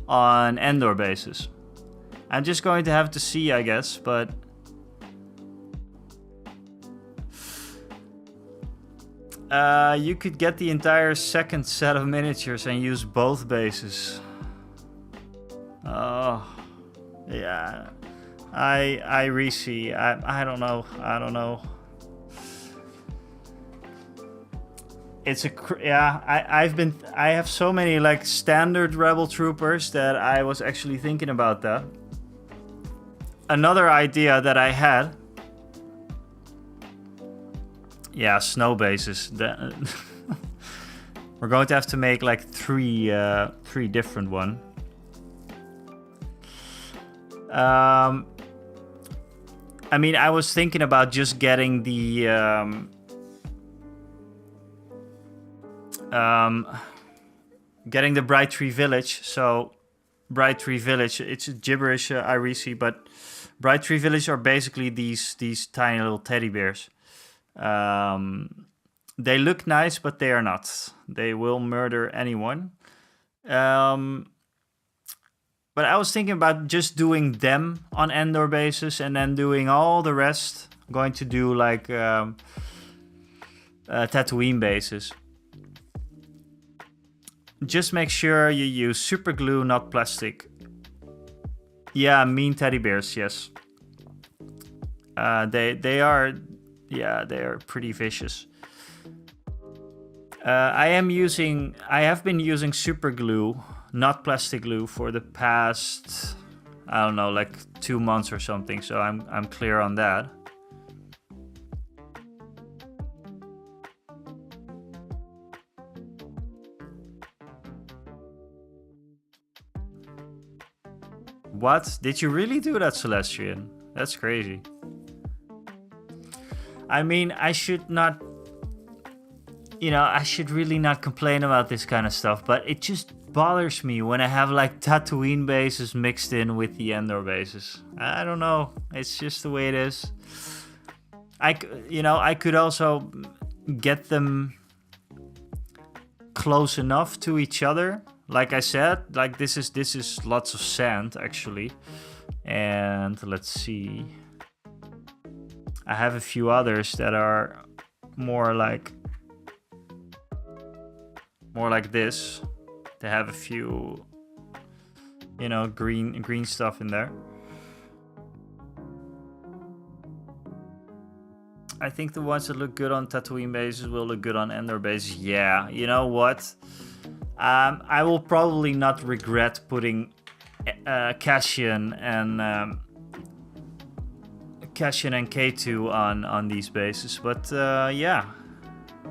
on Endor bases. I'm just going to have to see, I guess, but you could get the entire second set of miniatures and use both bases. Oh, yeah. I re-see. I don't know. It's a I have so many like standard rebel troopers that I was actually thinking about that. Another idea that I had, yeah, snow bases. We're going to have to make like three different one. I mean, I was thinking about just getting the Bright Tree Village. So Bright Tree Village, it's gibberish, I re-see, but Bright Tree Village are basically these tiny little teddy bears. They look nice, but they are not. They will murder anyone. But I was thinking about just doing them on Endor bases and then doing all the rest. I'm going to do like Tatooine bases. Just make sure you use super glue, not plastic. Yeah, mean teddy bears, yes. They are, yeah, they are pretty vicious. I have been using super glue, not plastic glue, for the past, I don't know, like 2 months or something. So I'm clear on that. What? Did you really do that, Celestian? That's crazy. I mean, I should not, I should really not complain about this kind of stuff, but it just bothers me when I have like Tatooine bases mixed in with the Endor bases. I don't know. It's just the way it is. I could also get them close enough to each other. Like I said, like this is lots of sand actually. And let's see. I have a few others that are more like this. They have a few, green stuff in there. I think the ones that look good on Tatooine bases will look good on Endor bases. Yeah, you know what? I will probably not regret putting Cassian and K2 on these bases, but yeah.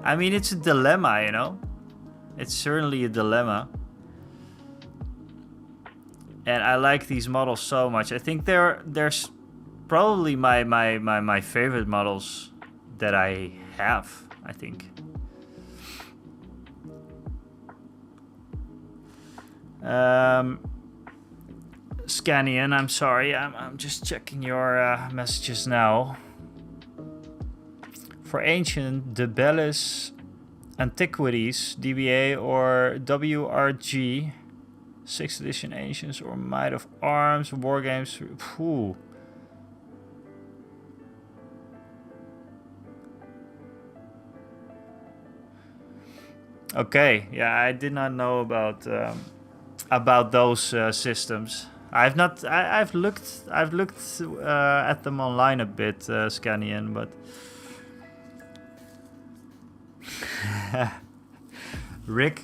I mean, it's a dilemma, It's certainly a dilemma. And I like these models so much. I think there's probably my favorite models that I have, I think. Scanian, I'm sorry, I'm just checking your messages now. For Ancient, the Bellis Antiquities, DBA or WRG, 6th edition Ancients or Might of Arms, War Games. Phew. Okay, yeah, I did not know about those systems. I've looked at them online a bit, Scanian, but Rick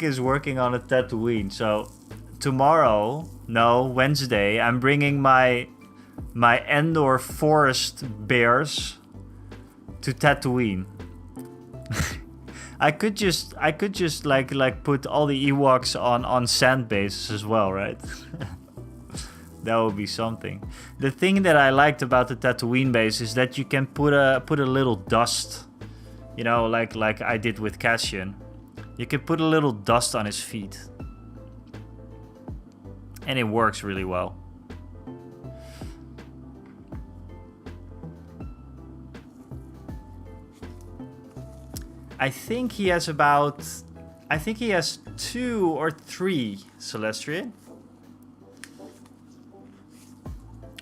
is working on a Tatooine. So Wednesday, I'm bringing my Endor forest bears to Tatooine. I could just like put all the Ewoks on sand bases as well, right? That would be something. The thing that I liked about the Tatooine base is that you can put a little dust, like I did with Cassian. You can put a little dust on his feet, and it works really well. I think he has 2 or 3 Celestial.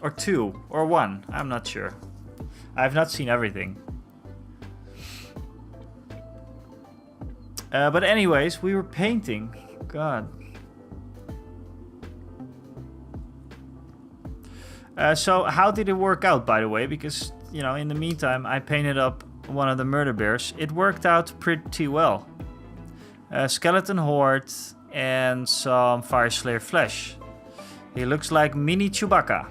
Or 2 or 1, I'm not sure. I've not seen everything. But anyways, we were painting. God. So how did it work out, by the way? Because, in the meantime, I painted up one of the murder bears. It worked out pretty well. Skeleton Horde and some Fireslayer flesh. He looks like mini Chewbacca.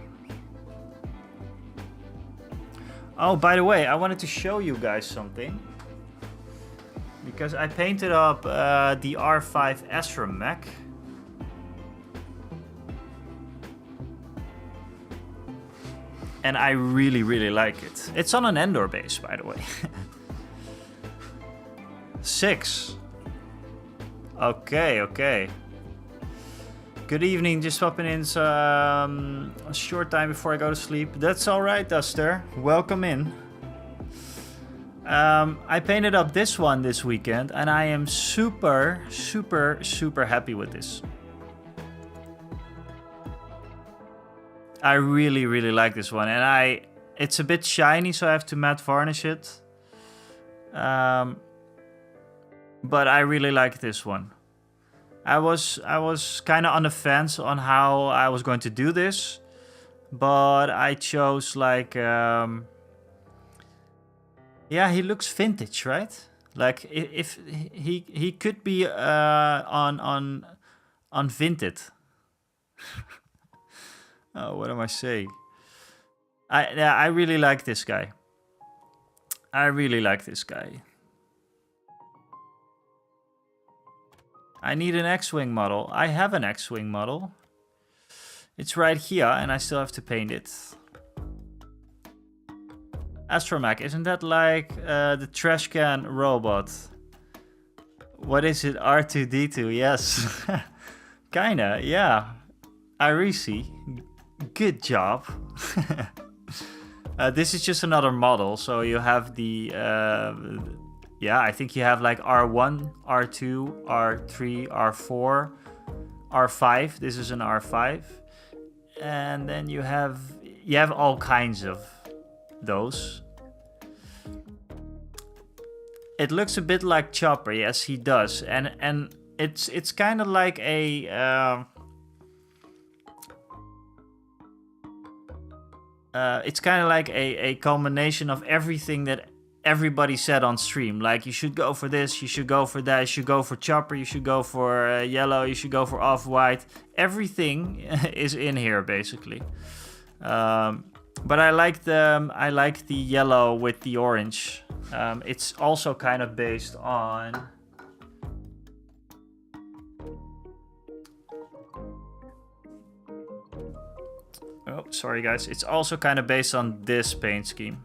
Oh, by the way, I wanted to show you guys something. Because I painted up the R5 Astra mech. And I really, really like it. It's on an Endor base, by the way. 6. Okay. Good evening, just popping in a short time before I go to sleep. That's alright, Duster. Welcome in. I painted up this one this weekend, and I am super, super, super happy with this. I really, really like this one, and it's a bit shiny, so I have to matte varnish it. But I really like this one. I was kind of on the fence on how I was going to do this, but I chose like yeah, he looks vintage, right? Like if he could be on Vinted. Oh, what am I saying? I really like this guy. I really like this guy. I need an X-Wing model. I have an X-Wing model. It's right here, and I still have to paint it. Astromech, isn't that like the trash can robot? What is it? R2-D2, yes. Kinda, yeah. Irisi, good job. This is just another model, so you have the... yeah, I think you have like R1, R2, R3, R4, R5. This is an R5. And then you have all kinds of those. It looks a bit like Chopper, yes, he does. And it's kind of like a... it's kind of like a combination of everything that everybody said on stream. Like, you should go for this, you should go for that, you should go for Chopper, you should go for yellow, you should go for off-white. Everything is in here, basically. But I like the yellow with the orange. It's also kind of based on... Oh, sorry guys. It's also kind of based on this paint scheme.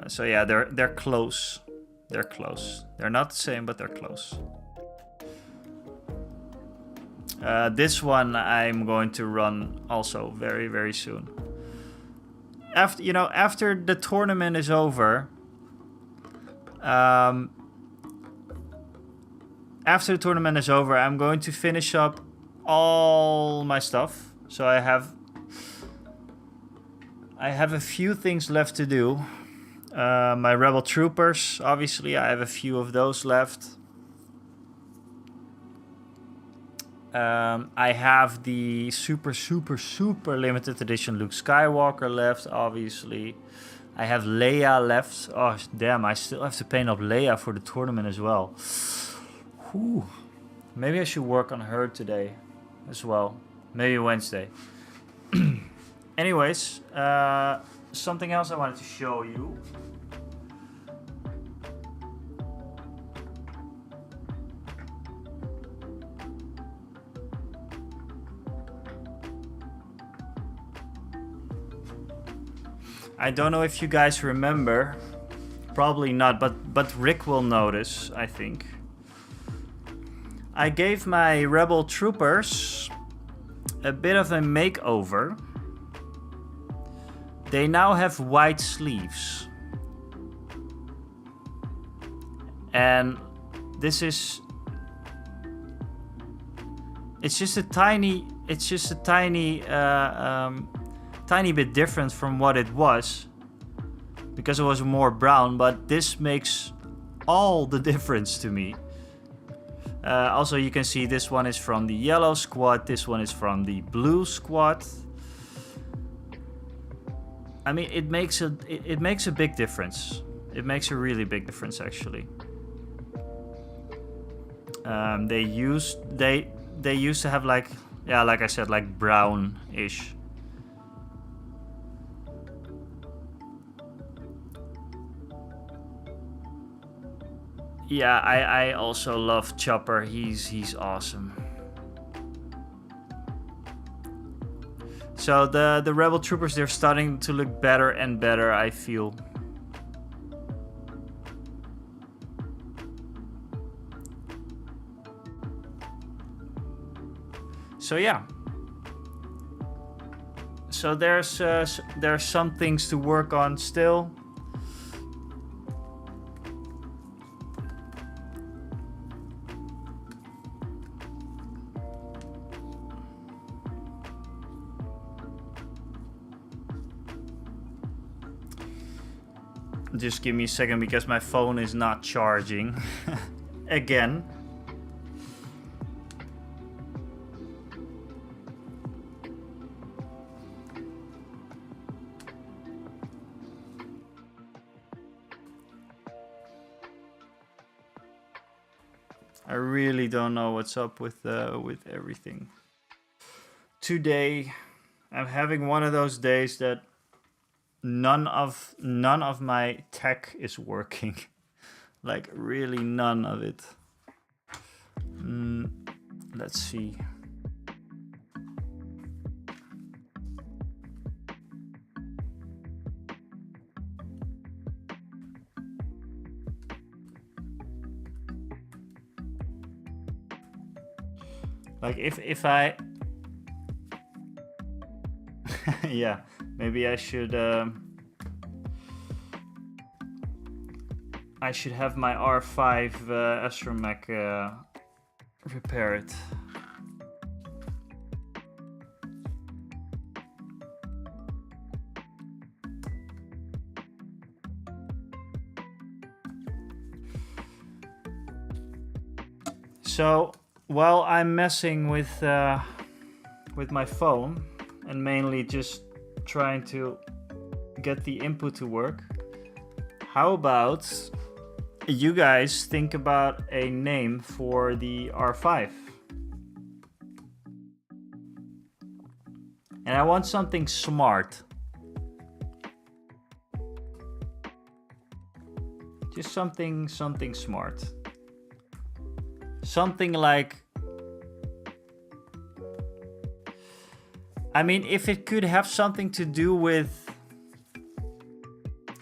So yeah, they're close. They're close. They're not the same, but they're close. This one I'm going to run also very, very soon. After the tournament is over, I'm going to finish up all my stuff. So I have a few things left to do. My Rebel Troopers, obviously, I have a few of those left. I have the super limited edition Luke Skywalker left, obviously. I have Leia left. Oh, damn, I still have to paint up Leia for the tournament as well. Whew. Maybe I should work on her today as well. Maybe Wednesday. Anyways, something else I wanted to show you. I don't know if you guys remember. Probably not, but Rick will notice, I think. I gave my Rebel Troopers a bit of a makeover. They now have white sleeves. And this is... It's just a tiny bit different from what it was. Because it was more brown, but this makes all the difference to me. Also, you can see this one is from the yellow squad, this one is from the blue squad. I mean, it makes a big difference. It makes a really big difference, actually. They used to have like I said, like brown-ish. Yeah, I also love Chopper. He's awesome. So the Rebel Troopers, they're starting to look better and better, I feel. So yeah. So there's some things to work on still. Just give me a second because my phone is not charging. Again. I really don't know what's up with everything. Today, I'm having one of those days that none of my tech is working. Like really none of it. Let's see. Like if I yeah, maybe I should have my R5 astromech repair it. So while I'm messing with my phone and mainly just trying to get the input to work, how about you guys think about a name for the R5? And I want something smart. Just something smart. Something like, I mean, if it could have something to do with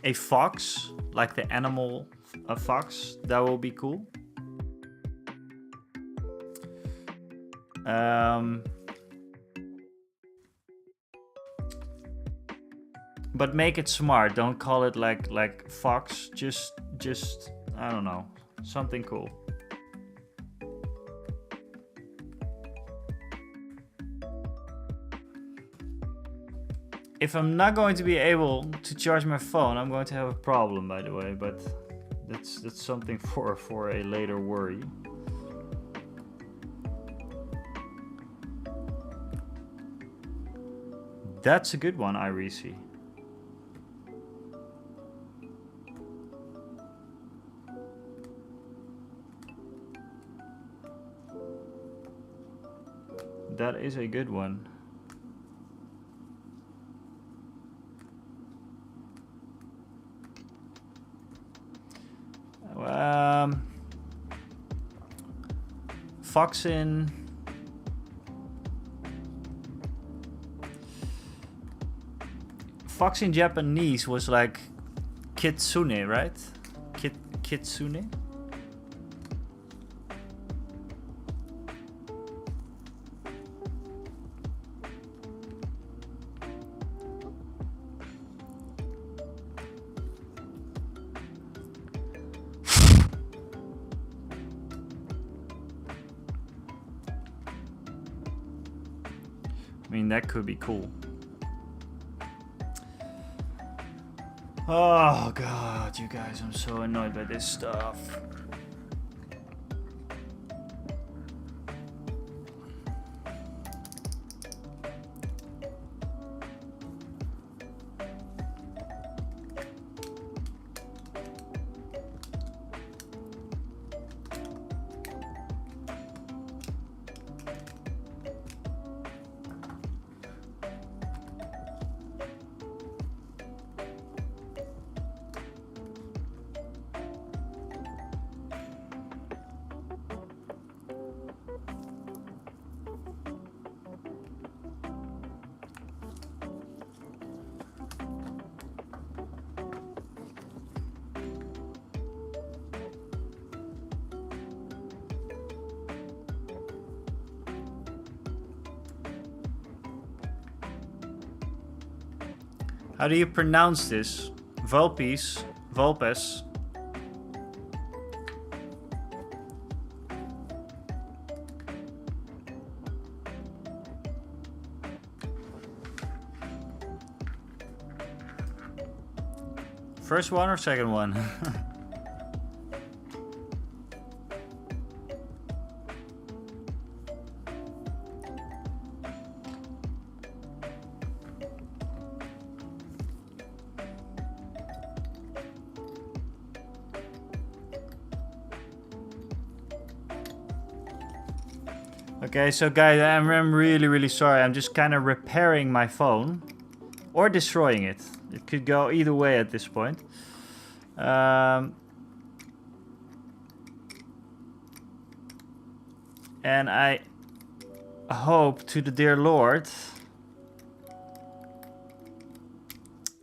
a fox, like the animal a fox, that will be cool. But make it smart. Don't call it like fox. Just I don't know, something cool. If I'm not going to be able to charge my phone, I'm going to have a problem, by the way, but that's something for a later worry. That's a good one, Irisi. That is a good one. Fox in Japanese was like kitsune, right? Kitsune? I mean, that could be cool. Oh god, you guys, I'm so annoyed by this stuff. How do you pronounce this? Vulpes? Vulpes? First one or second one? Okay, so guys, I'm really sorry. I'm just kind of repairing my phone. Or destroying it. It could go either way at this point. And I hope to the dear Lord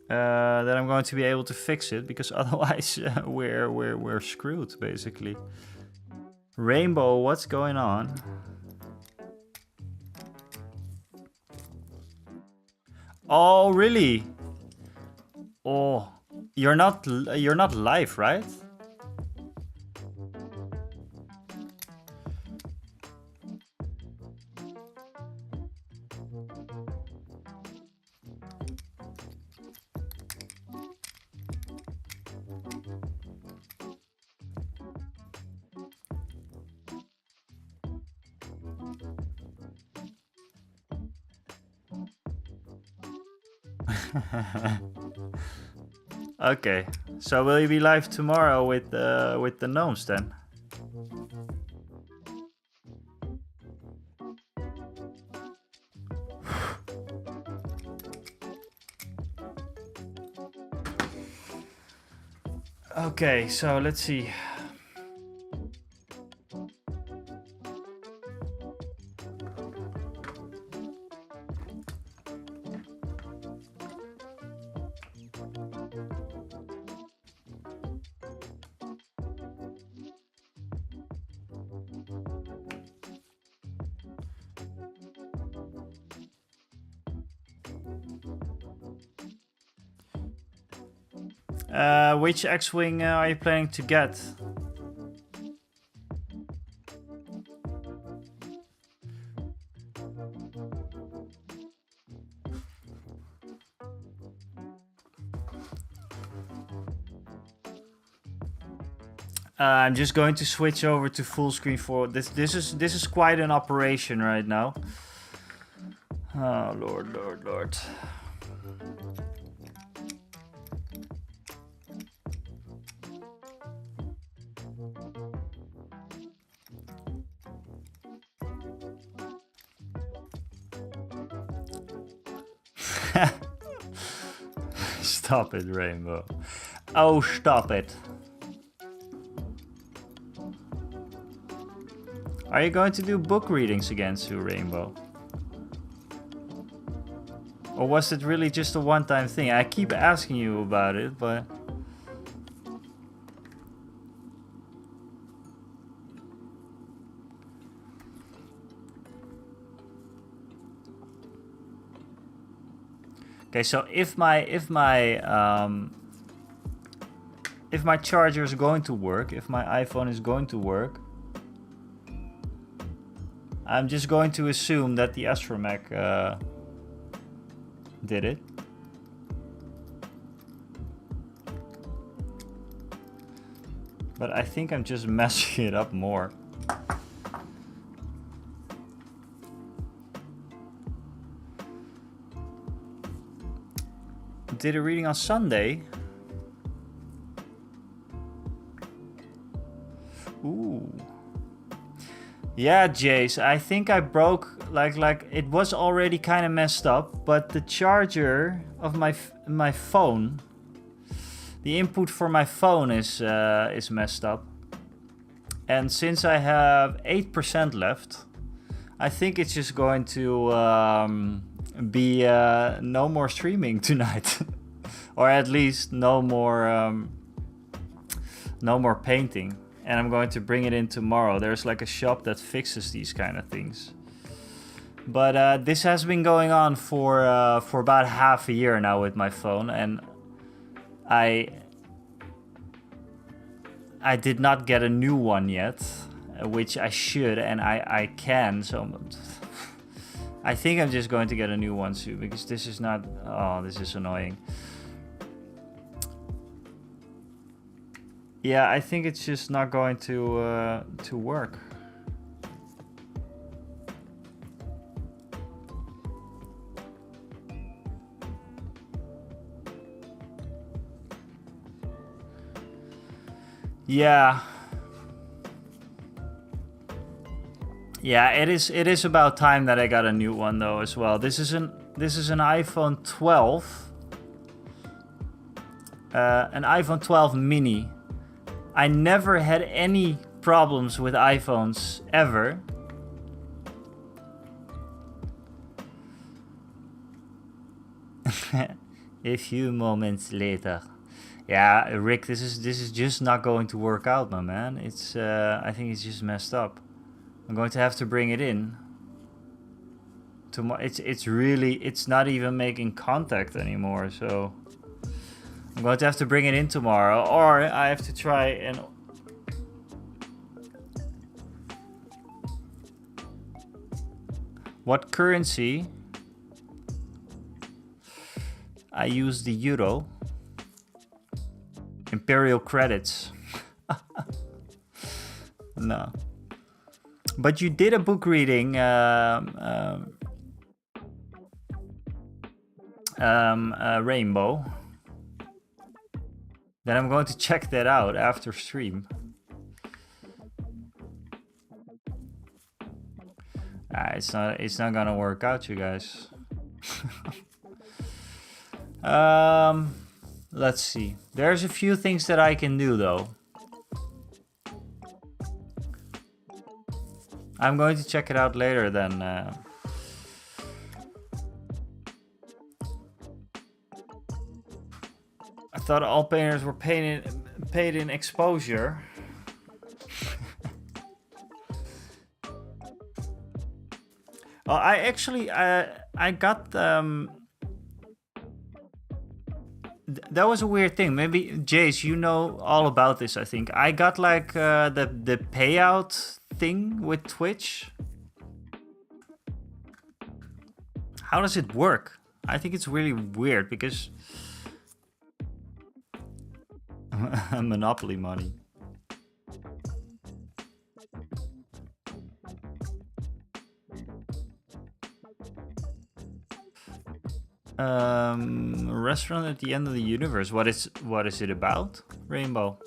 that I'm going to be able to fix it, because otherwise we're screwed basically. Rainbow, what's going on? Oh, really? Oh, you're not live, right? Okay, so will you be live tomorrow with the gnomes then? Okay, so let's see. Which X-Wing are you planning to get? I'm just going to switch over to full screen for this. This is quite an operation right now. Oh Lord. Stop it, Rainbow. Oh, stop it. Are you going to do book readings again, Sue Rainbow? Or was it really just a one-time thing? I keep asking you about it, but... Okay, so if my charger is going to work, if my iPhone is going to work, I'm just going to assume that the astromech did it. But I think I'm just messing it up more. Did a reading on Sunday. Ooh. Yeah, Jace, I think I broke, like it was already kind of messed up, but the charger of my phone, the input for my phone is messed up. And since I have 8% left, I think it's just going to be no more streaming tonight. Or at least no more painting. And I'm going to bring it in tomorrow. There's like a shop that fixes these kind of things. But this has been going on for about half a year now with my phone, and I did not get a new one yet, which I should, and I can. So I think I'm just going to get a new one soon, because this is not... Oh, this is annoying. Yeah, I think it's just not going to work. Yeah. Yeah, it is about time that I got a new one though as well. This is an iPhone 12. An iPhone 12 mini. I never had any problems with iPhones ever. A few moments later. Yeah, Rick, this is just not going to work out, my man. It's I think it's just messed up. I'm going to have to bring it in. It's not even making contact anymore, so I'm going to have to bring it in tomorrow, or I have to try and... What currency? I use the euro. Imperial credits. No. But you did a book reading, Rainbow. Then I'm going to check that out after stream. It's not gonna work out, you guys. Let's see. There's a few things that I can do though. I'm going to check it out later then. I thought all painters were paid in exposure. Oh, I actually I got that was a weird thing. Maybe Jace, you know all about this. I think I got like the payout thing with Twitch. How does it work? I think it's really weird because Monopoly money. Restaurant at the end of the universe. What is it about? Rainbow.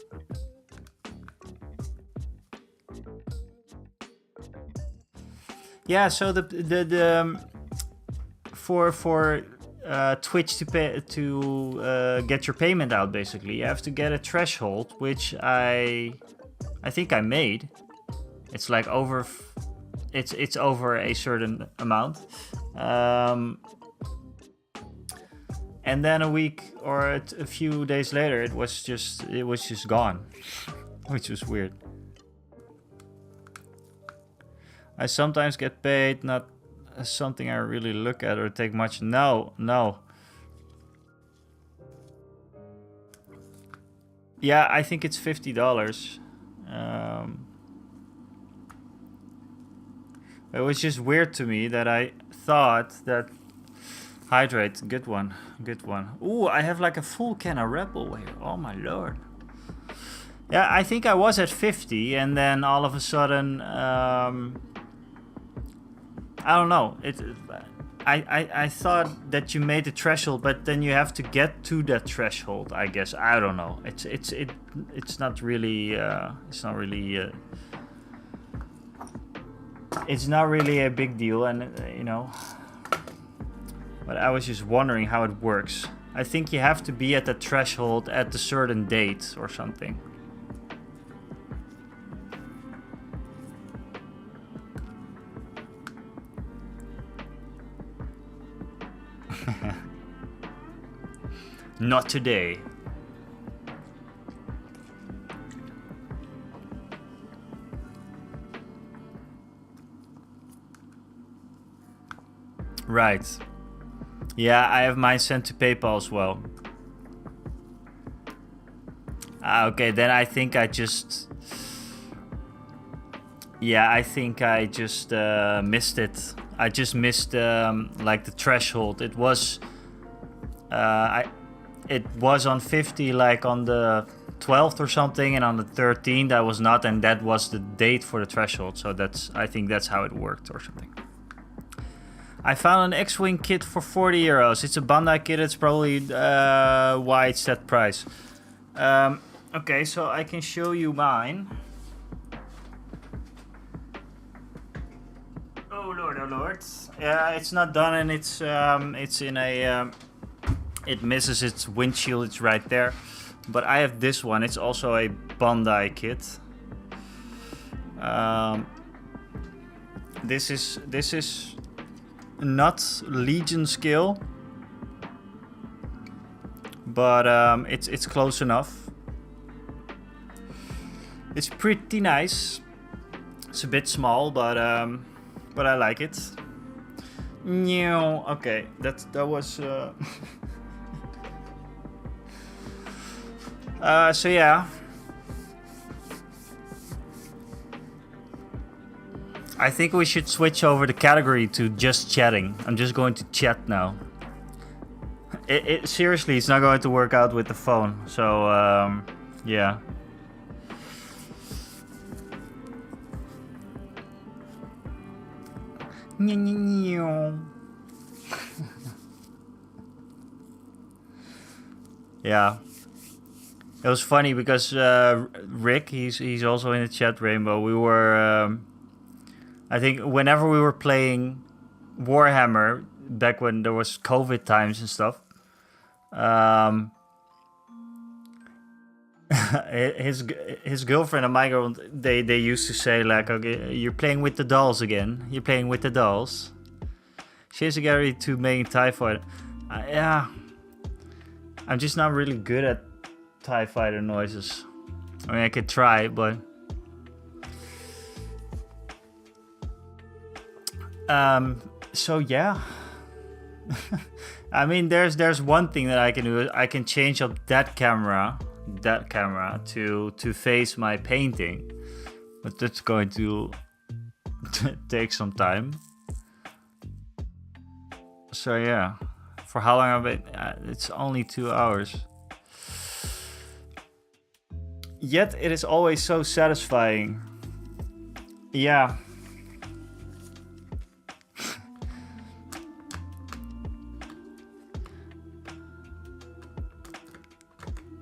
Yeah, so the for Twitch to pay to get your payment out, basically you have to get a threshold, which I think I made. It's like over it's over a certain amount. And then a week or a few days later, it was just gone, which was weird. I sometimes get paid, not something I really look at or take much. No. Yeah, I think it's $50. It was just weird to me that I thought that... Hydrate, good one. Ooh, I have like a full can of Red Bull here. Oh my lord. Yeah, I think I was at 50 and then all of a sudden, I don't know. I thought that you made the threshold, but then you have to get to that threshold, I guess. I don't know. It's not really it's not really a big deal, and you know. But I was just wondering how it works. I think you have to be at the threshold at a certain date or something. Not today. Right. Yeah, I have mine sent to PayPal as well. Okay, then I think I just... Yeah, I think I just missed it. I just missed like the threshold. It was... it was on 50 like on the 12th or something, and on the 13th I was not, and that was the date for the threshold. So I think that's how it worked or something. I found an X-Wing kit for 40 euros. It's a Bandai kit. It's probably why it's that price. Okay, so I can show you mine. Oh lord, oh lord. Yeah, it's not done, and it's in a it misses its windshield. It's right there. But I have this one. It's also a Bandai kit. This is not Legion scale, but it's close enough. It's pretty nice. It's a bit small, but I like it. Okay, that was. So yeah. I think we should switch over the category to just chatting. I'm just going to chat now. Seriously, it's not going to work out with the phone. So, yeah. Yeah. It was funny because Rick, he's also in the chat, Rainbow. We were, I think, whenever we were playing Warhammer back when there was COVID times and stuff, his girlfriend and my girl, they used to say like, okay, you're playing with the dolls again. You're playing with the dolls. She's ready to make TIE Fighter. Yeah, I'm just not really good at TIE Fighter noises. I mean, I could try, but so yeah. I mean, there's one thing that I can do. I can change up that camera to face my painting, but that's going to take some time. So yeah, for how long I've been, it's only 2 hours. Yet it is always so satisfying. Yeah.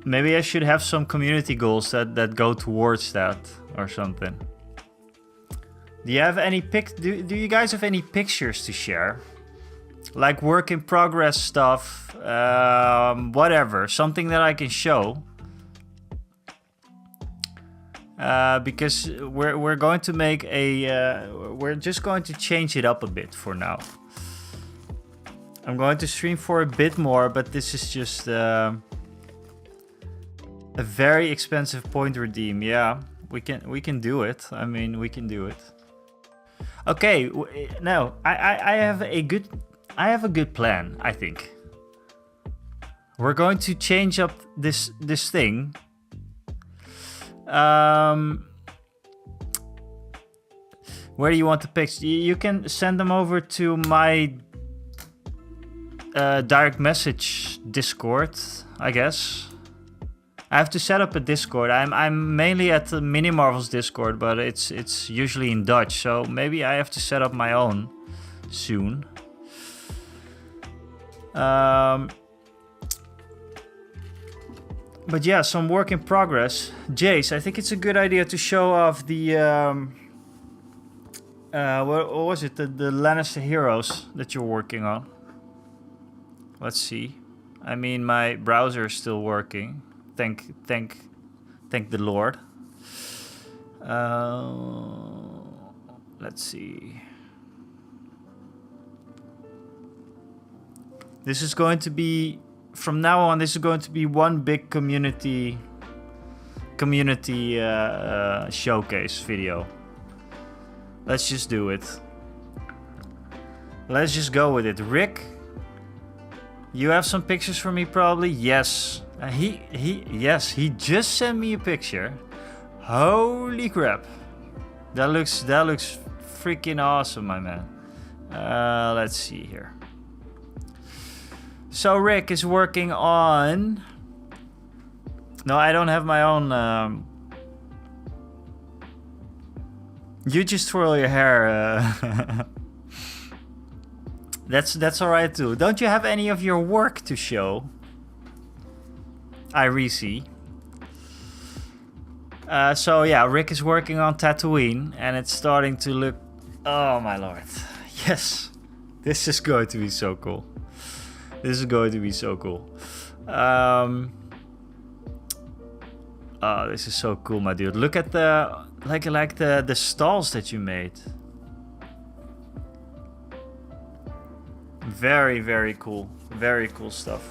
Maybe I should have some community goals that go towards that or something. Do you have any do you guys have any pictures to share? Like work in progress stuff, whatever, something that I can show. Because we're going to make we're just going to change it up a bit for now. I'm going to stream for a bit more, but this is just a very expensive point redeem. Yeah, we can do it. I mean, we can do it. Okay, no, I have a good plan. I think we're going to change up this thing. Where do you want the pics? You can send them over to my direct message Discord, I guess. I have to set up a Discord. I'm mainly at the Mini Marvels Discord, but it's usually in Dutch, so maybe I have to set up my own soon. But yeah, some work in progress. Jace, I think it's a good idea to show off the what was it? The Lannister heroes that you're working on. Let's see. I mean, my browser is still working. Thank the Lord. Let's see. This is going to be, from now on, this is going to be one big community showcase video. Let's just do it. Let's just go with it. Rick, you have some pictures for me probably? Yes. He just sent me a picture. Holy crap. That looks freaking awesome, my man. Let's see here. So Rick is working on No, I don't have my own. You just twirl your hair. That's all right too. Don't you have any of your work to show? Irisi. So yeah, Rick is working on Tatooine, and it's starting to look. Oh my lord! Yes, this is going to be so cool. This is going to be so cool. Oh, this is so cool, my dude. Look at the like the stalls that you made. Very, very cool. Very cool stuff.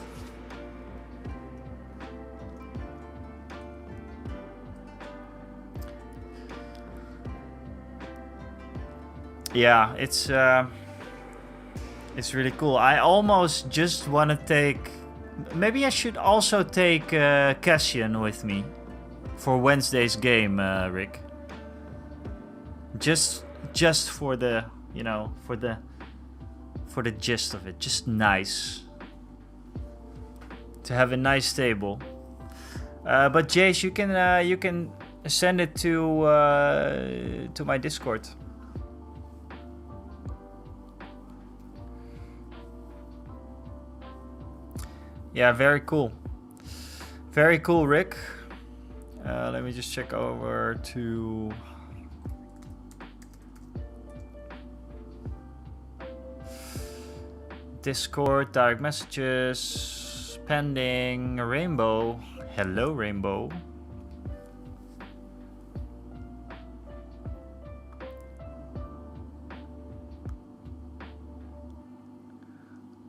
Yeah, it's really cool. I almost just want to take. Maybe I should also take Cassian with me for Wednesday's game, Rick. Just for the, you know, for the gist of it. Just nice to have a nice table. But Jace, you can send it to my Discord. Yeah, very cool. Very cool, Rick. Let me just check over to... Discord, direct messages, pending, Rainbow. Hello, Rainbow.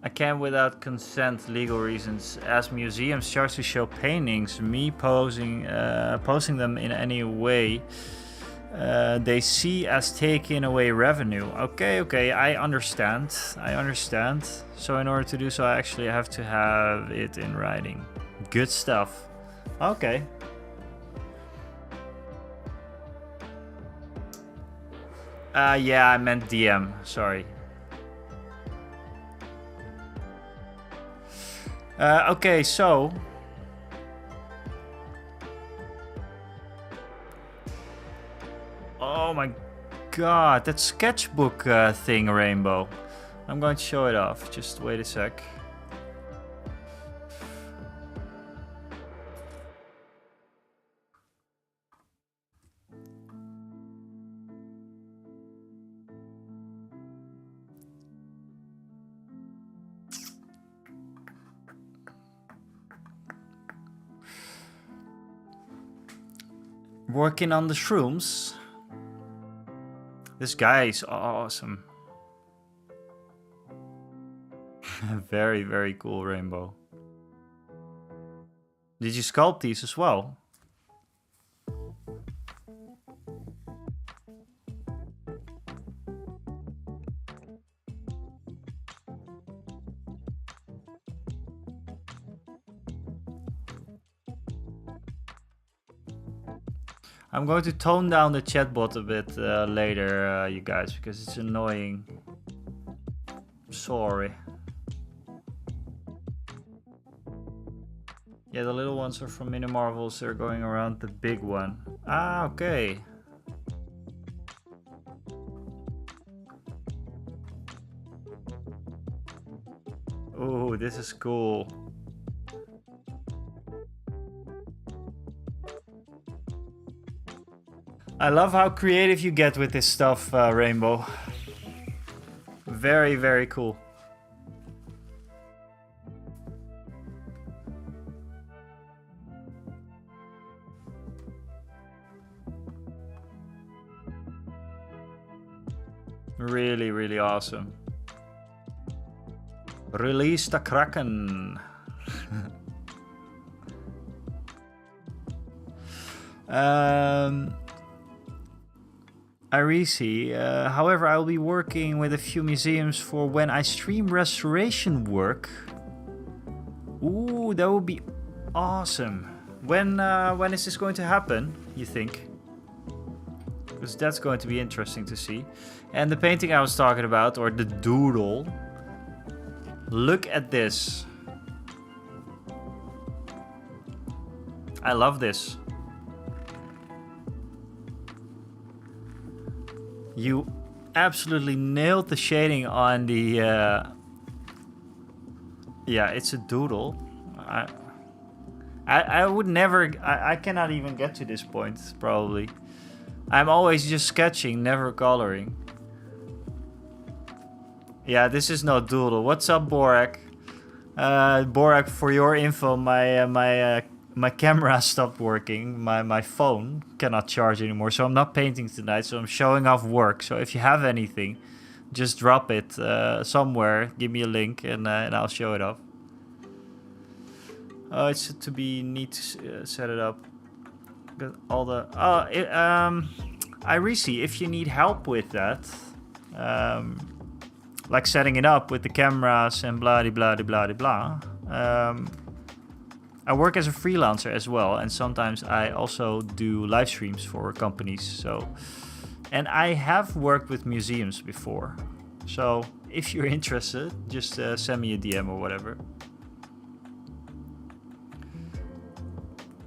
I can't without consent, legal reasons. As museums charge to show paintings, me posting them in any way they see as taking away revenue. Okay, I understand. So in order to do so, I actually have to have it in writing. Good stuff. Okay. Yeah, I meant DM. Sorry. Okay, so... Oh my god, that sketchbook thing, Rainbow. I'm going to show it off. Just wait a sec. Working on the shrooms. This guy is awesome. Very, very cool, Rainbow. Did you sculpt these as well? I'm going to tone down the chatbot a bit later, you guys, because it's annoying. Sorry. Yeah, the little ones are from Mini Marvels. They're going around the big one. Ah, okay. Ooh, this is cool. I love how creative you get with this stuff, Rainbow. Very, very cool. Really, really awesome. Release the Kraken. Irisi, however, I will be working with a few museums for when I stream restoration work. Ooh, that would be awesome. When is this going to happen, you think? Because that's going to be interesting to see. And the painting I was talking about, or the doodle. Look at this. I love this. You absolutely nailed the shading on the... Yeah, it's a doodle. I would never... I cannot even get to this point, probably. I'm always just sketching, never coloring. Yeah, this is no doodle. What's up, Borak? Borak, for your info, my camera stopped working. My phone cannot charge anymore, so I'm not painting tonight. So I'm showing off work. So if you have anything, just drop it somewhere. Give me a link, and I'll show it off. Oh, it's to be neat to set it up. Got all the Irisi, if you need help with that, like setting it up with the cameras and blah blah blah blah blah. I work as a freelancer as well, and sometimes I also do live streams for companies. So, and I have worked with museums before. So if you're interested, just send me a DM or whatever.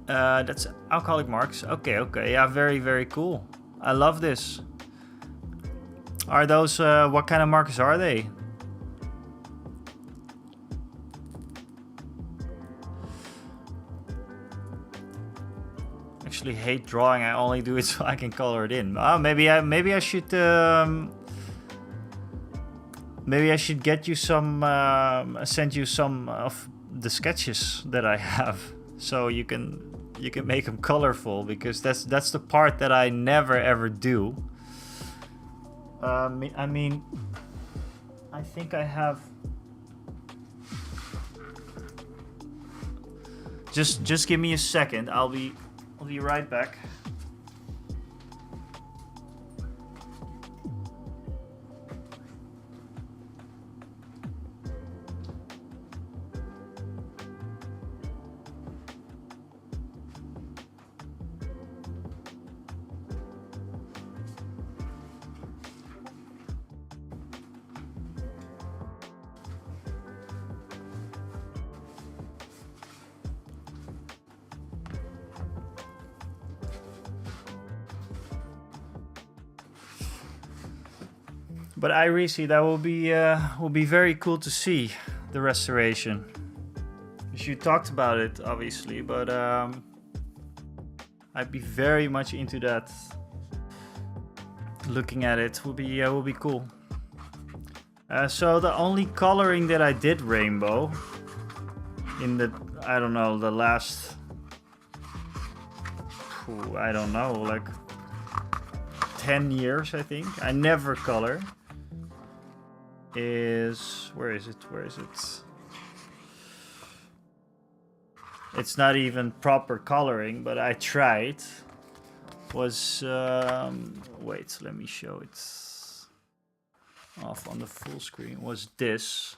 That's alcoholic marks. Okay, yeah, very, very cool. I love this. Are those, what kind of markers are they? Actually hate drawing. I only do it so I can color it in. Maybe I should get you some, send you some of the sketches that I have, so you can make them colorful, because that's the part that I never ever do. I mean, I think I have. Just give me a second. I'll be right back. But Irisi, that will be very cool to see the restoration. You talked about it, obviously, but I'd be very much into that. Looking at it will be cool. So the only coloring that I did rainbow in the, I don't know, the last, I don't know, like 10 years, I think. I never color. Where is it? It's not even proper coloring, but I tried. Was wait, let me show it off on the full screen. Was this?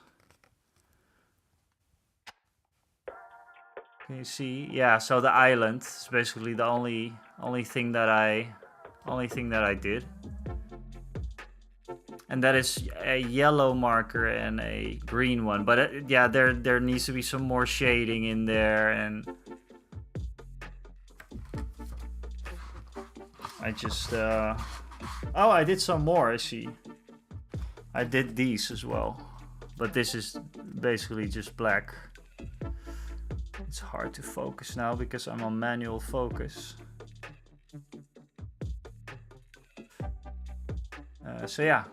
Can you see? Yeah, so the island is basically the only thing that I did. And that is a yellow marker and a green one. But yeah, there needs to be some more shading in there. And I just... oh, I did some more, I see. I did these as well. But this is basically just black. It's hard to focus now because I'm on manual focus. So yeah.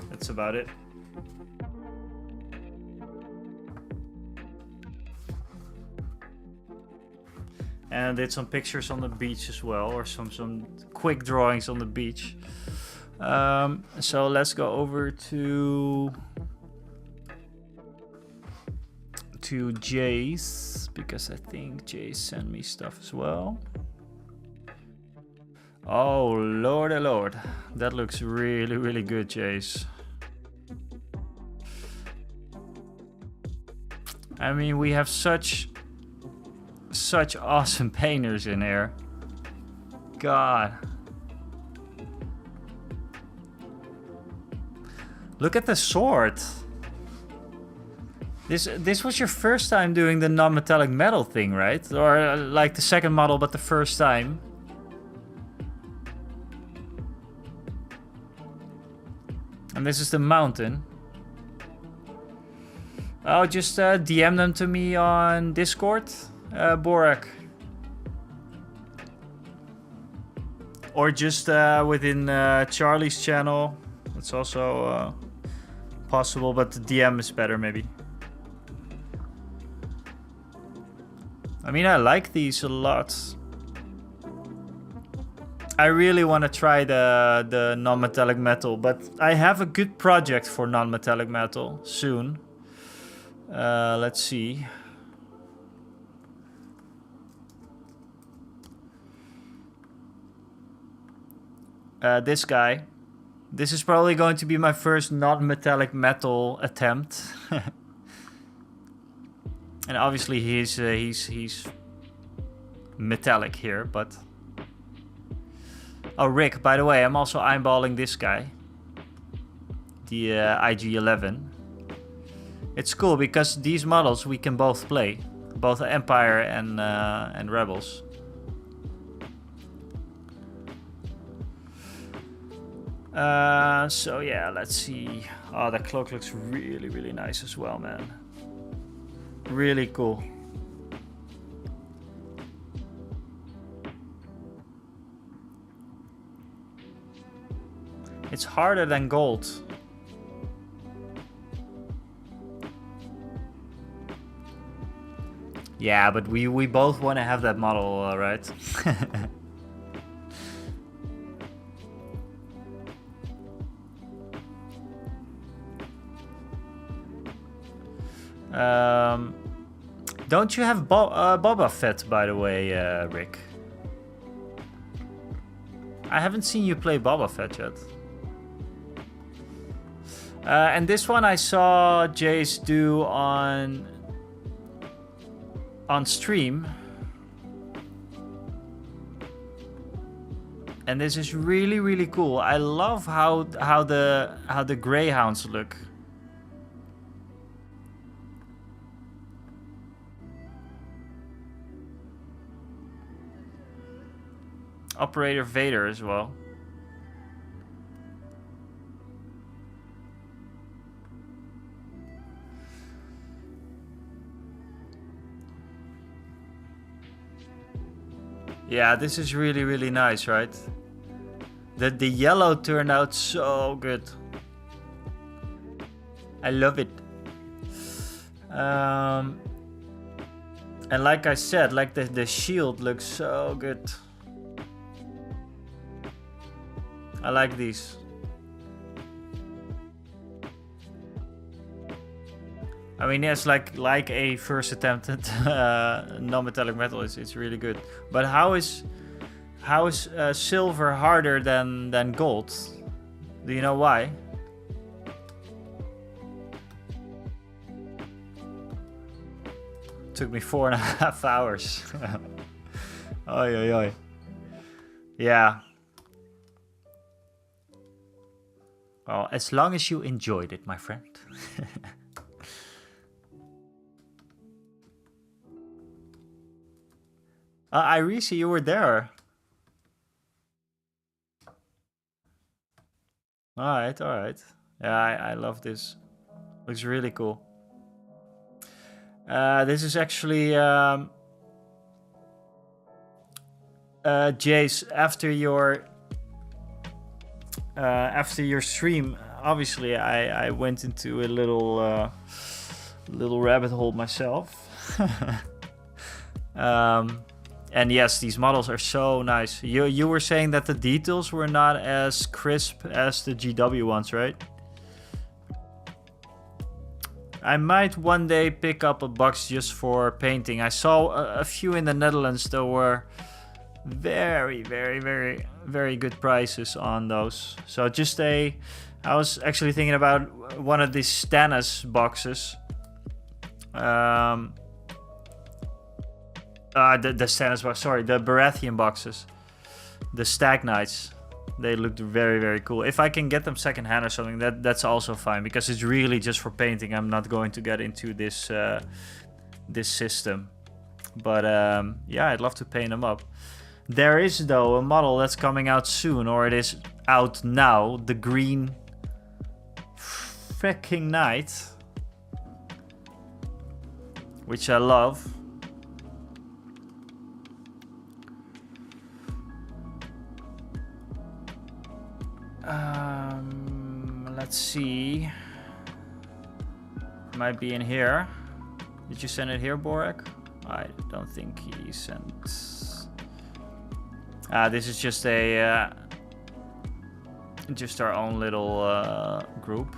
That's about it. And I did some pictures on the beach as well, or some quick drawings on the beach. So let's go over to Jace, because I think Jace sent me stuff as well. Oh lord, that looks really, really good, Jace. I mean, we have such such awesome painters in here. God. Look at the sword. This was your first time doing the non-metallic metal thing, right? Or like the second model, but the first time. And this is the mountain. Oh, just DM them to me on Discord, Borak. Or just within Charlie's channel. That's also possible, but the DM is better maybe. I mean, I like these a lot. I really want to try the non-metallic metal, but I have a good project for non-metallic metal soon. Let's see. This guy. This is probably going to be my first non-metallic metal attempt. And obviously he's metallic here, but... Oh, Rick, by the way, I'm also eyeballing this guy. The IG-11. It's cool because these models we can both play. Both Empire and Rebels. So yeah, let's see. Oh, that cloak looks really, really nice as well, man. Really cool. It's harder than gold. Yeah, but we both want to have that model, right? Don't you have Boba Fett, by the way, Rick? I haven't seen you play Boba Fett yet. And this one I saw Jace do on stream. And this is really, really cool. I love how the greyhounds look. Operator Vader as well. Yeah, this is really, really nice, right? The yellow turned out so good. I love it. And like I said, like the shield looks so good. I like these. I mean, yes, like a first attempt at non-metallic metal, it's really good. But how is silver harder than gold? Do you know why? Took me 4.5 hours. Oi, oi, oi. Yeah. Well, as long as you enjoyed it, my friend. Iris, you were there. Alright, alright. Yeah, I love this. Looks really cool. This is actually... Jace, after your stream, obviously I went into a little rabbit hole myself. And yes, these models are so nice. You were saying that the details were not as crisp as the GW ones, right? I might one day pick up a box just for painting. I saw a few in the Netherlands that were very, very, very, very good prices on those. So just I was actually thinking about one of these Stannis boxes. The Stannis box, sorry, the Baratheon boxes. The Stag Knights. They looked very, very cool. If I can get them secondhand or something, that's also fine, because it's really just for painting. I'm not going to get into this this system. But yeah, I'd love to paint them up. There is, though, a model that's coming out soon, or it is out now. The Green freaking Knight, which I love. Let's see. Might be in here. Did you send it here, Borak? I don't think he sent. This is just a just our own little group.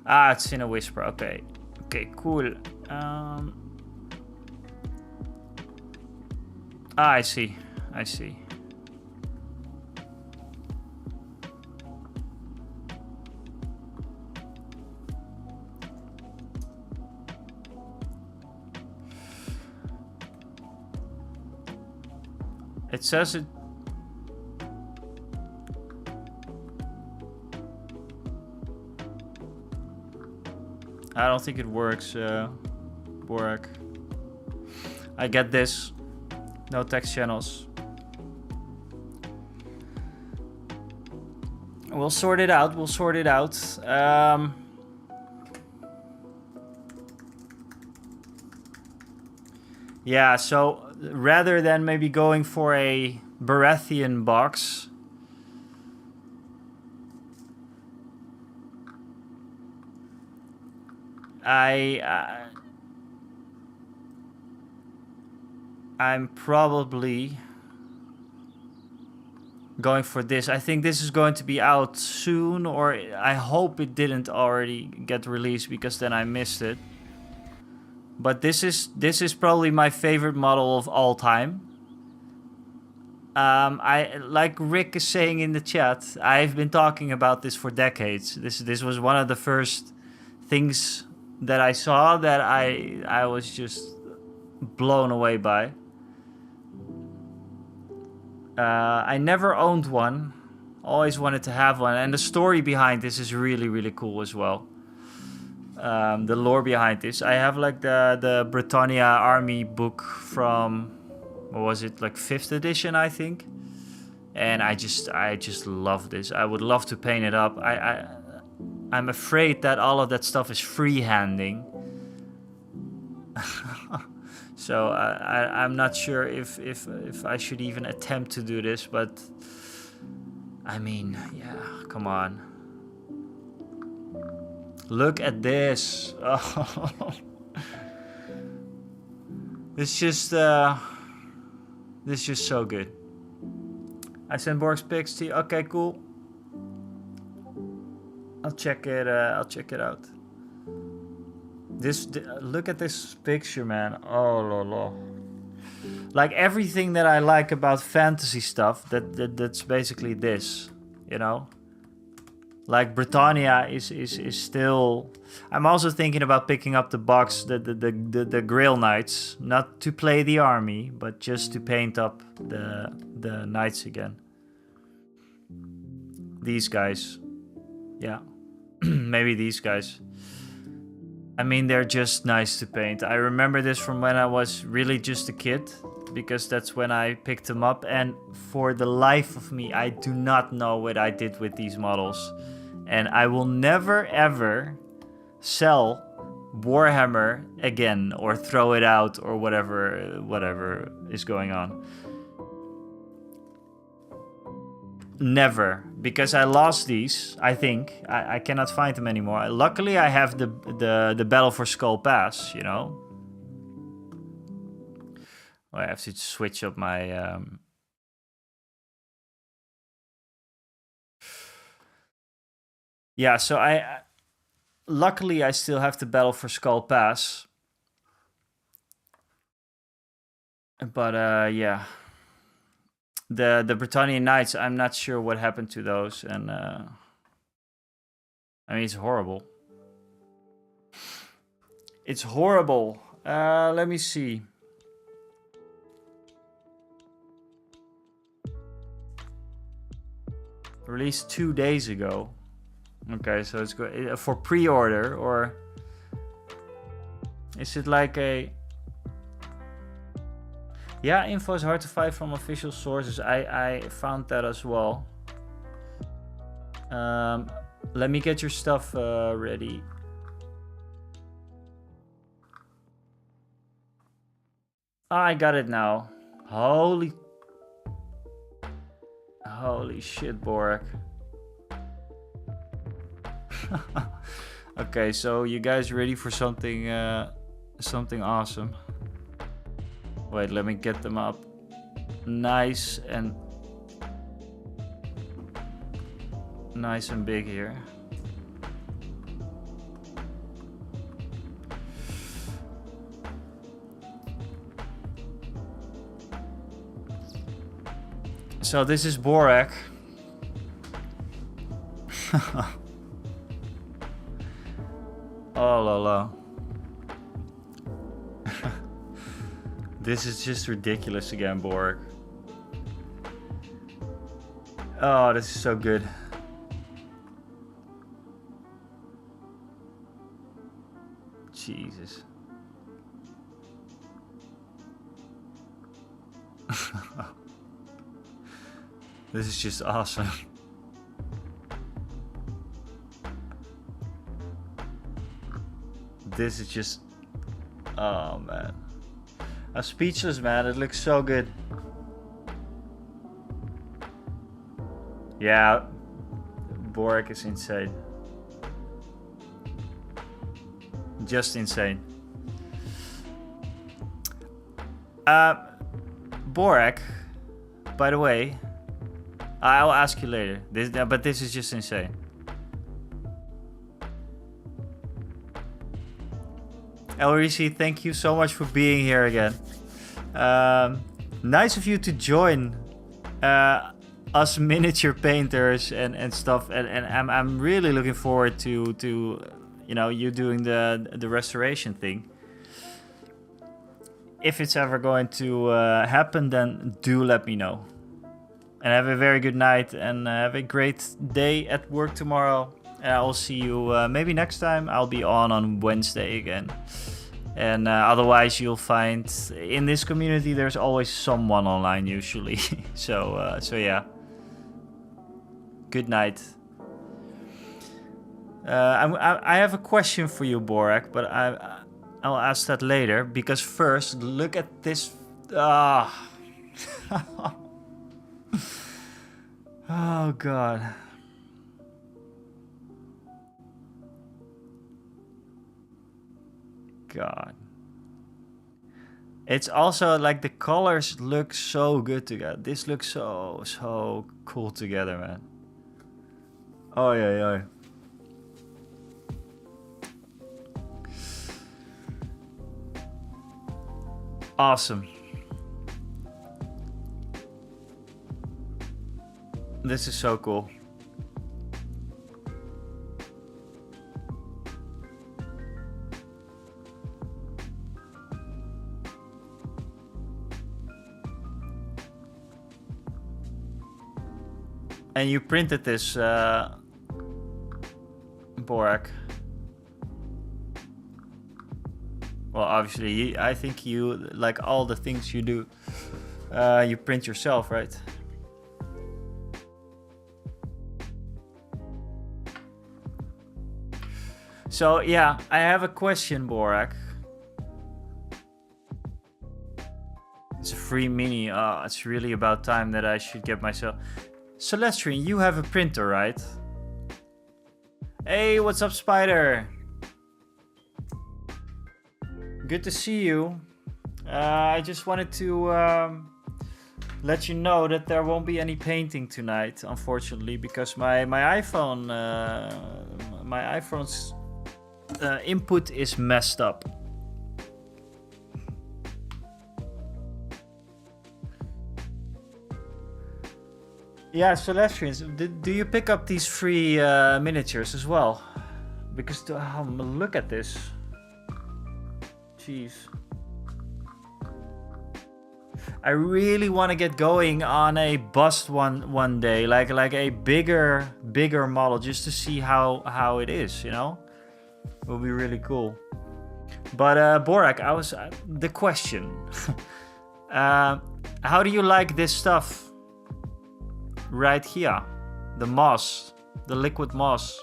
It's in a whisper. Okay, okay, cool. I see. I see. It says it. I don't think it works, Borak. I get this. No text channels. We'll sort it out. We'll sort it out. Yeah, so rather than maybe going for a Baratheon box, I'm probably going for this. I think this is going to be out soon, or I hope it didn't already get released, because then I missed it. But this is probably my favorite model of all time. I like Rick is saying in the chat, I've been talking about this for decades. This was one of the first things that I saw that I was just blown away by. I never owned one. Always wanted to have one, and the story behind this is really, really cool as well. The lore behind this. I have like the Britannia Army book from, what was it, like 5th edition, I think. And I just love this. I would love to paint it up. I'm afraid that all of that stuff is freehanding. So I'm not sure if I should even attempt to do this, but I mean, yeah, come on. Look at this. Oh. This is just so good. I sent Borg's pics to you. Okay, cool. I'll check it out. Look at this picture, man. Oh, lolo. Like everything that I like about fantasy stuff, that's basically this, you know? Like Britannia is still. I'm also thinking about picking up the box, the Grail Knights, not to play the army, but just to paint up the knights again. These guys, yeah, maybe these guys. I mean, they're just nice to paint. I remember this from when I was really just a kid, because that's when I picked them up. And for the life of me, I do not know what I did with these models. And I will never, ever sell Warhammer again, or throw it out, or whatever is going on. Never, because I lost these. I think I cannot find them anymore. Luckily, I have the Battle for Skull Pass. You know, I have to switch up my. Yeah, so luckily I still have the Battle for Skull Pass. But yeah. The Britannian Knights, I'm not sure what happened to those, and I mean, it's horrible. It's horrible. Let me see. Released 2 days ago. Okay, so it's good for pre-order, or is it like a... Yeah, info is hard to find from official sources. I found that as well. Let me get your stuff ready. I got it now. Holy shit, Borak. Okay, so you guys ready for something awesome? Wait, let me get them up. Nice and big here. So this is Borak. Oh la la. This is just ridiculous again, Borak. Oh, this is so good. Jesus. This is just awesome. This is just... Oh, man. I'm speechless, man. It looks so good. Yeah. Borak is insane. Just insane. Borak, by the way, I'll ask you later. But this is just insane. Elrici, thank you so much for being here again. Nice of you to join us miniature painters and stuff. And I'm really looking forward to you know, you doing the restoration thing. If it's ever going to happen, then do let me know. And have a very good night and have a great day at work tomorrow. And I will see you maybe next time. I'll be on Wednesday again. And otherwise, you'll find in this community there's always someone online usually. So yeah. Good night. I have a question for you, Borak, but I'll ask that later, because first, look at this. Oh, God. God. It's also like the colors look so good together. This looks so cool together, man. Oh, yeah. Awesome. This is so cool. And you printed this, Borak. Well, obviously, I think you, like all the things you do, you print yourself, right? So, yeah, I have a question, Borak. It's a free mini. It's really about time that I should get myself... Celestine, you have a printer, right? Hey, what's up, Spider? Good to see you. I just wanted to let you know that there won't be any painting tonight, unfortunately, because my iPhone's input is messed up. Yeah, Celestine, do you pick up these free miniatures as well? Because look at this. jeez. I really want to get going on a bust one day, like a bigger model, just to see how it is, you know. It will be really cool. But Borak, the question. How do you like this stuff right here, the moss, the liquid moss?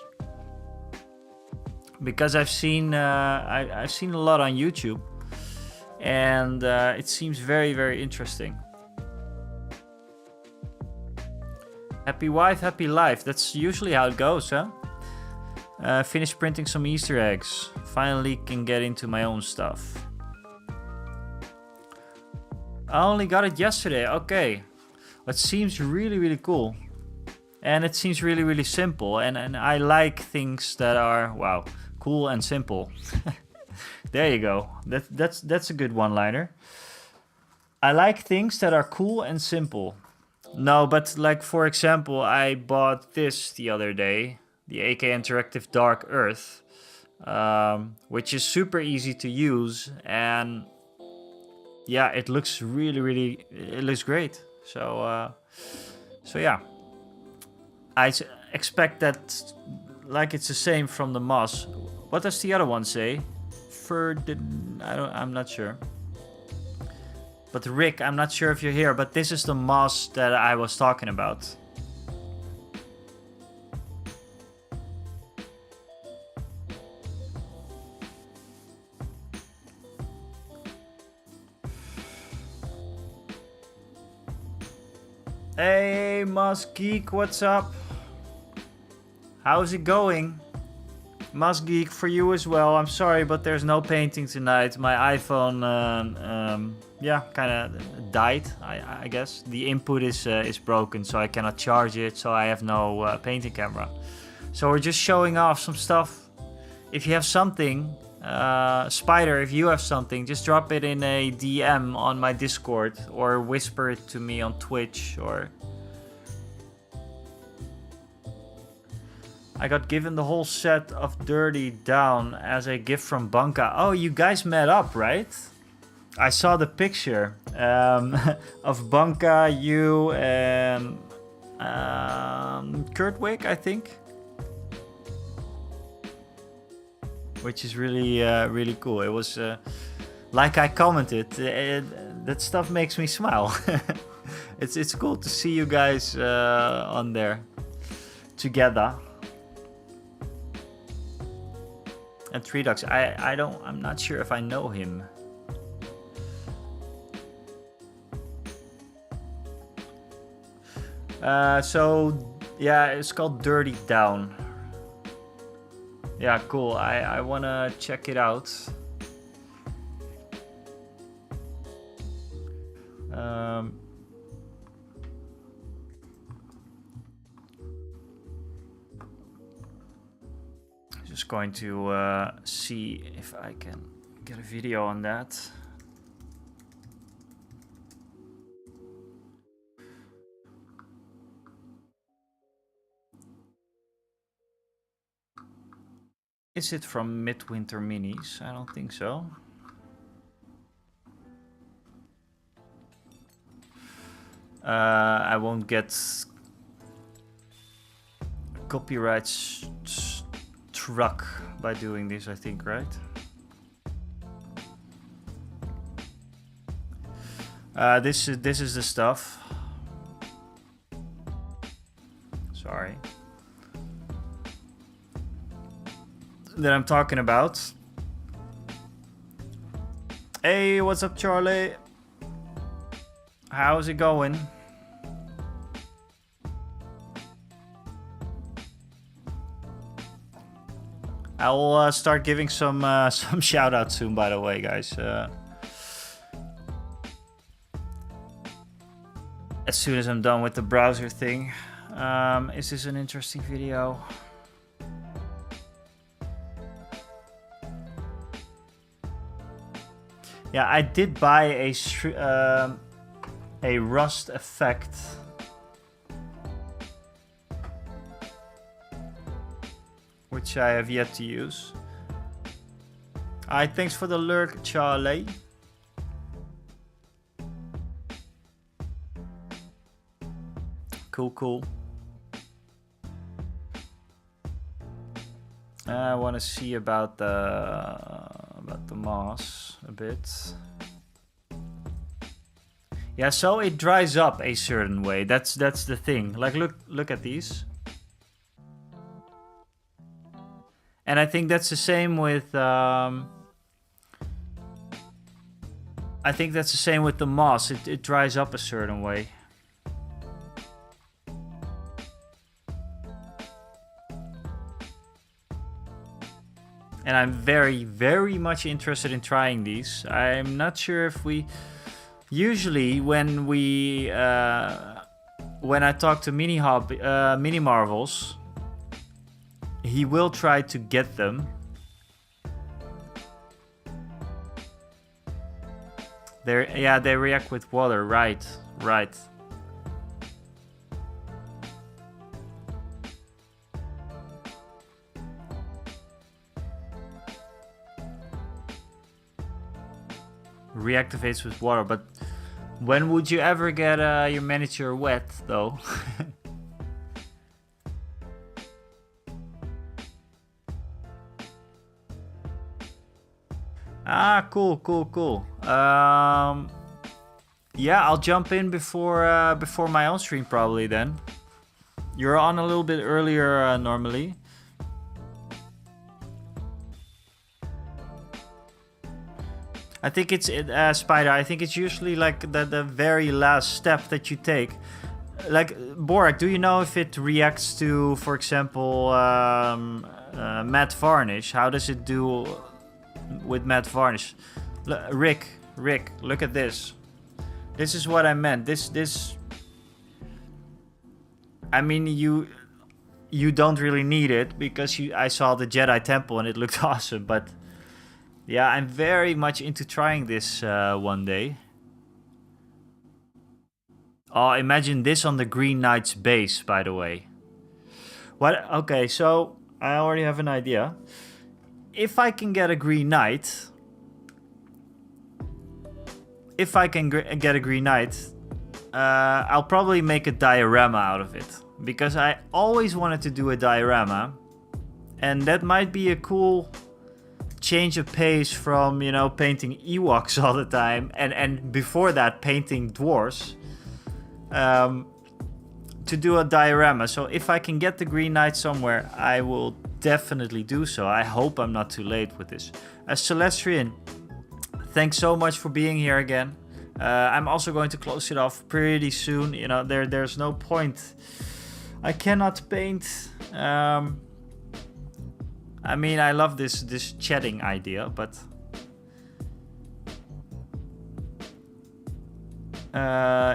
Because I've seen a lot on YouTube, and it seems very interesting. Happy wife, happy life. That's usually how it goes, huh? Finished printing some Easter eggs. Finally can get into my own stuff. I only got it yesterday. Okay. It seems really cool. And it seems really simple. And I like things that are, wow, cool and simple. There you go. That's a good one-liner. I like things that are cool and simple. No, but like, for example, I bought this the other day. The AK Interactive Dark Earth. Which is super easy to use. And yeah, it looks really, it looks great. So yeah. I expect that, like, it's the same from the moss. What does the other one say? I'm not sure. But Rick, I'm not sure if you're here, but this is the moss that I was talking about. Hey, Moss Geek, what's up? How's it going? Moss Geek, for you as well. I'm sorry, but there's no painting tonight. My iPhone, yeah, kind of died, I guess. The input is broken, so I cannot charge it, so I have no painting camera. So we're just showing off some stuff. If you have something, Spider, if you have something, just drop it in a DM on my Discord or whisper it to me on Twitch. Or I got given the whole set of Dirty Down as a gift from Banka. Oh, you guys met up, right? I saw the picture of Banka, you, and Kurtwig, I think. Which is really cool. It was, like I commented, that stuff makes me smile. It's cool to see you guys on there together. And Three Ducks, I'm not sure if I know him. So yeah, it's called Dirty Down. Yeah, cool. I wanna check it out. Just going to see if I can get a video on that. Is it from Midwinter Minis? I don't think so. I won't get copyright struck by doing this, I think, right? This is the stuff. Sorry. That I'm talking about. Hey, what's up, Charlie? How's it going? I will start giving some shout outs soon, by the way, guys. As soon as I'm done with the browser thing. Is this an interesting video? Yeah, I did buy a rust effect. Which I have yet to use. Alright, thanks for the lurk, Charlie. Cool, cool. I want to see about the moss a bit. Yeah, so it dries up a certain way. That's the thing. Like look at these. And I think that's the same with I think that's the same with the moss. It dries up a certain way. And I'm very, very much interested in trying these. I'm not sure if we... Usually when we... when I talk to Mini Marvels, he will try to get them. They react with water, right. Reactivates with water, but when would you ever get your miniature wet, though? Ah, cool. Yeah, I'll jump in before my own stream probably then. You're on a little bit earlier normally. I think it's Spider. I think it's usually like the very last step that you take. Like Borak, do you know if it reacts to, for example, matte varnish? How does it do with matte varnish? Rick, look at this. This is what I meant. This. I mean, you don't really need it because I saw the Jedi Temple and it looked awesome, but. Yeah, I'm very much into trying this one day. Oh, imagine this on the Green Knight's base, by the way. What? Okay, so I already have an idea. If I can get a Green Knight... I'll probably make a diorama out of it. Because I always wanted to do a diorama. And that might be a cool... change of pace from, you know, painting Ewoks all the time and before that painting dwarves to do a diorama. So if I can get the Green Knight somewhere, I will definitely do so. I hope I'm not too late with this. Celestrian, thanks so much for being here again. I'm also going to close it off pretty soon. You know, there's no point. I cannot paint. I mean, I love this chatting idea, but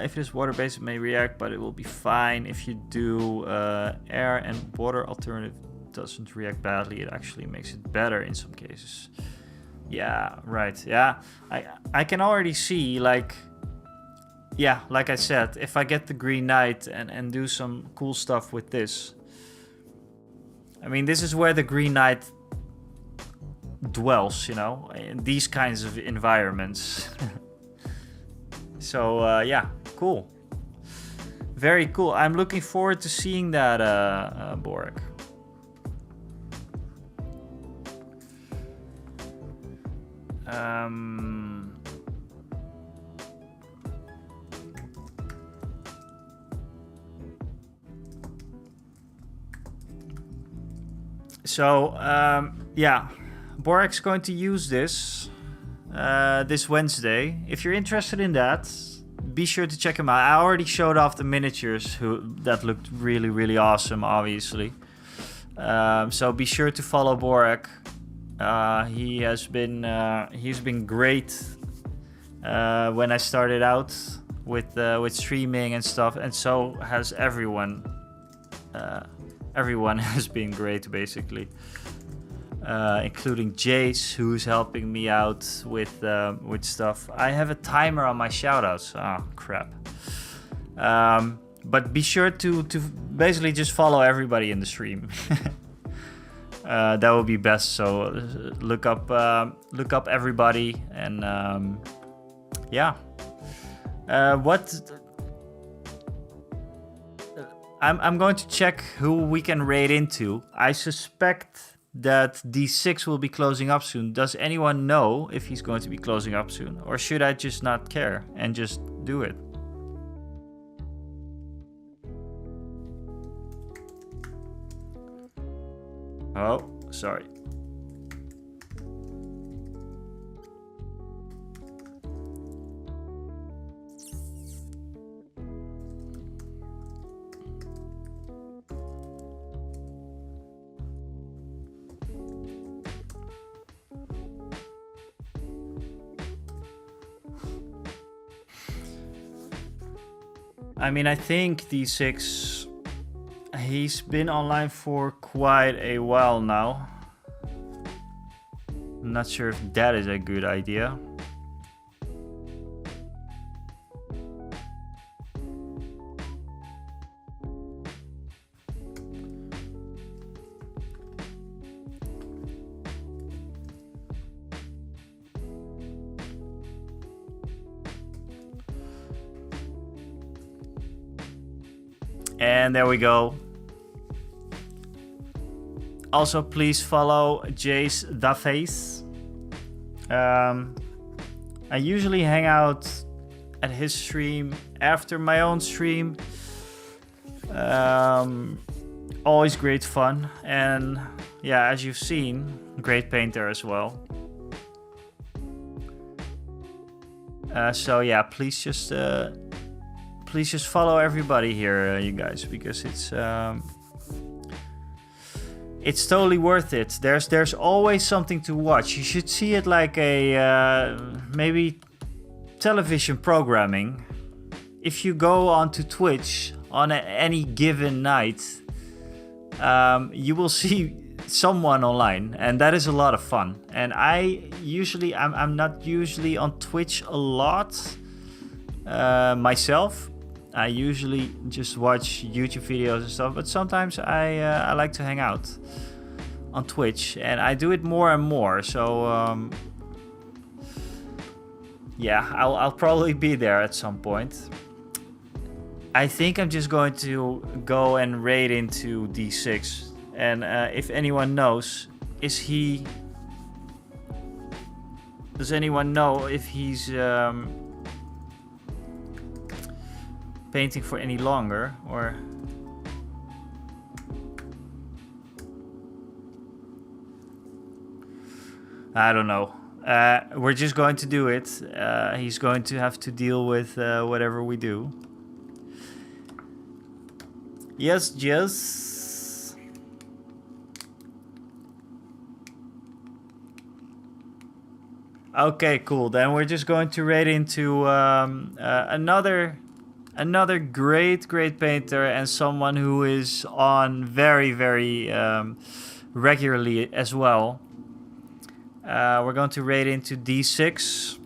if it is water-based, it may react, but it will be fine. If you do air and water alternative, doesn't react badly. It actually makes it better in some cases. Yeah, right. Yeah, I can already see, like, yeah, like I said, if I get the Green Knight and do some cool stuff with this. I mean, this is where the Green Knight dwells, you know, in these kinds of environments. So, yeah, cool. Very cool. I'm looking forward to seeing that, Borak. So, yeah, Borak's going to use this this Wednesday. If you're interested in that, be sure to check him out. I already showed off the miniatures that looked really, really awesome, obviously. So be sure to follow Borak. He's been great when I started out with streaming and stuff, and so has everyone. Everyone has been great, basically, including Jace, who's helping me out with stuff. I have a timer on my shoutouts. Oh crap! But be sure to basically just follow everybody in the stream. that would be best. So look up everybody, and yeah. I'm going to check who we can raid into. I suspect that D6 will be closing up soon. Does anyone know if he's going to be closing up soon? Or should I just not care and just do it? Oh, sorry. I mean, I think D6, he's been online for quite a while now. I'm not sure if that is a good idea. And there we go. Also, please follow Jace Da Face. I usually hang out at his stream after my own stream. Always great fun. And yeah, as you've seen, great painter as well. So yeah, please just follow everybody here, you guys, because it's totally worth it. There's always something to watch. You should see it like a maybe television programming. If you go onto Twitch on any given night, you will see someone online, and that is a lot of fun. And I'm not usually on Twitch a lot myself. I usually just watch YouTube videos and stuff, but sometimes I like to hang out on Twitch, and I do it more and more. So yeah, I'll probably be there at some point. I think I'm just going to go and raid into D6, and if anyone knows, does anyone know if he's painting for any longer, or I don't know. We're just going to do it. He's going to have to deal with whatever we do. Yes, Jess. Okay, cool. Then we're just going to raid into another great painter, and someone who is on very regularly as well. We're going to raid into D6.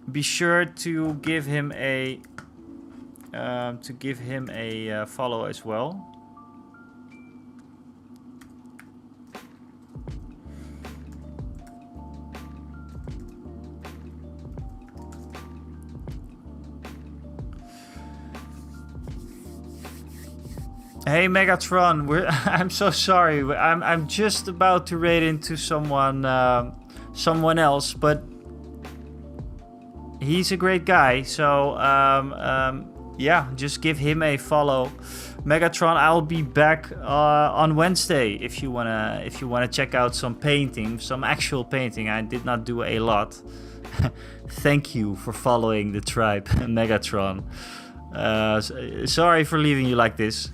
Be sure to give him a follow as well. Hey Megatron, I'm so sorry. I'm just about to raid into someone else, but he's a great guy. So yeah, just give him a follow. Megatron, I'll be back on Wednesday if you wanna check out some painting, some actual painting. I did not do a lot. Thank you for following the tribe, Megatron. Sorry for leaving you like this.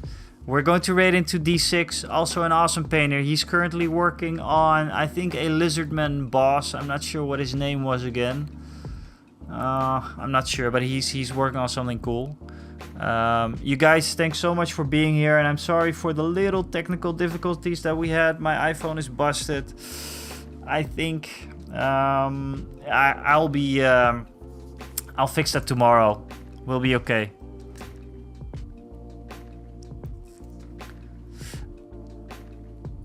We're going to raid into D6, also an awesome painter. He's currently working on, I think, a Lizardman boss. I'm not sure what his name was again. I'm not sure, but he's working on something cool. You guys, thanks so much for being here, and I'm sorry for the little technical difficulties that we had. My iPhone is busted. I think I'll fix that tomorrow. We'll be okay.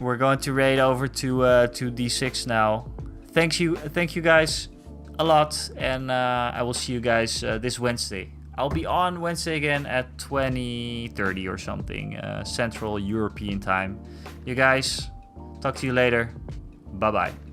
we're going to raid over to D6 now. Thank you guys a lot, and I will see you guys this Wednesday. I'll be on Wednesday again at 20:30 or something, Central European time. You guys, talk to you later. Bye bye.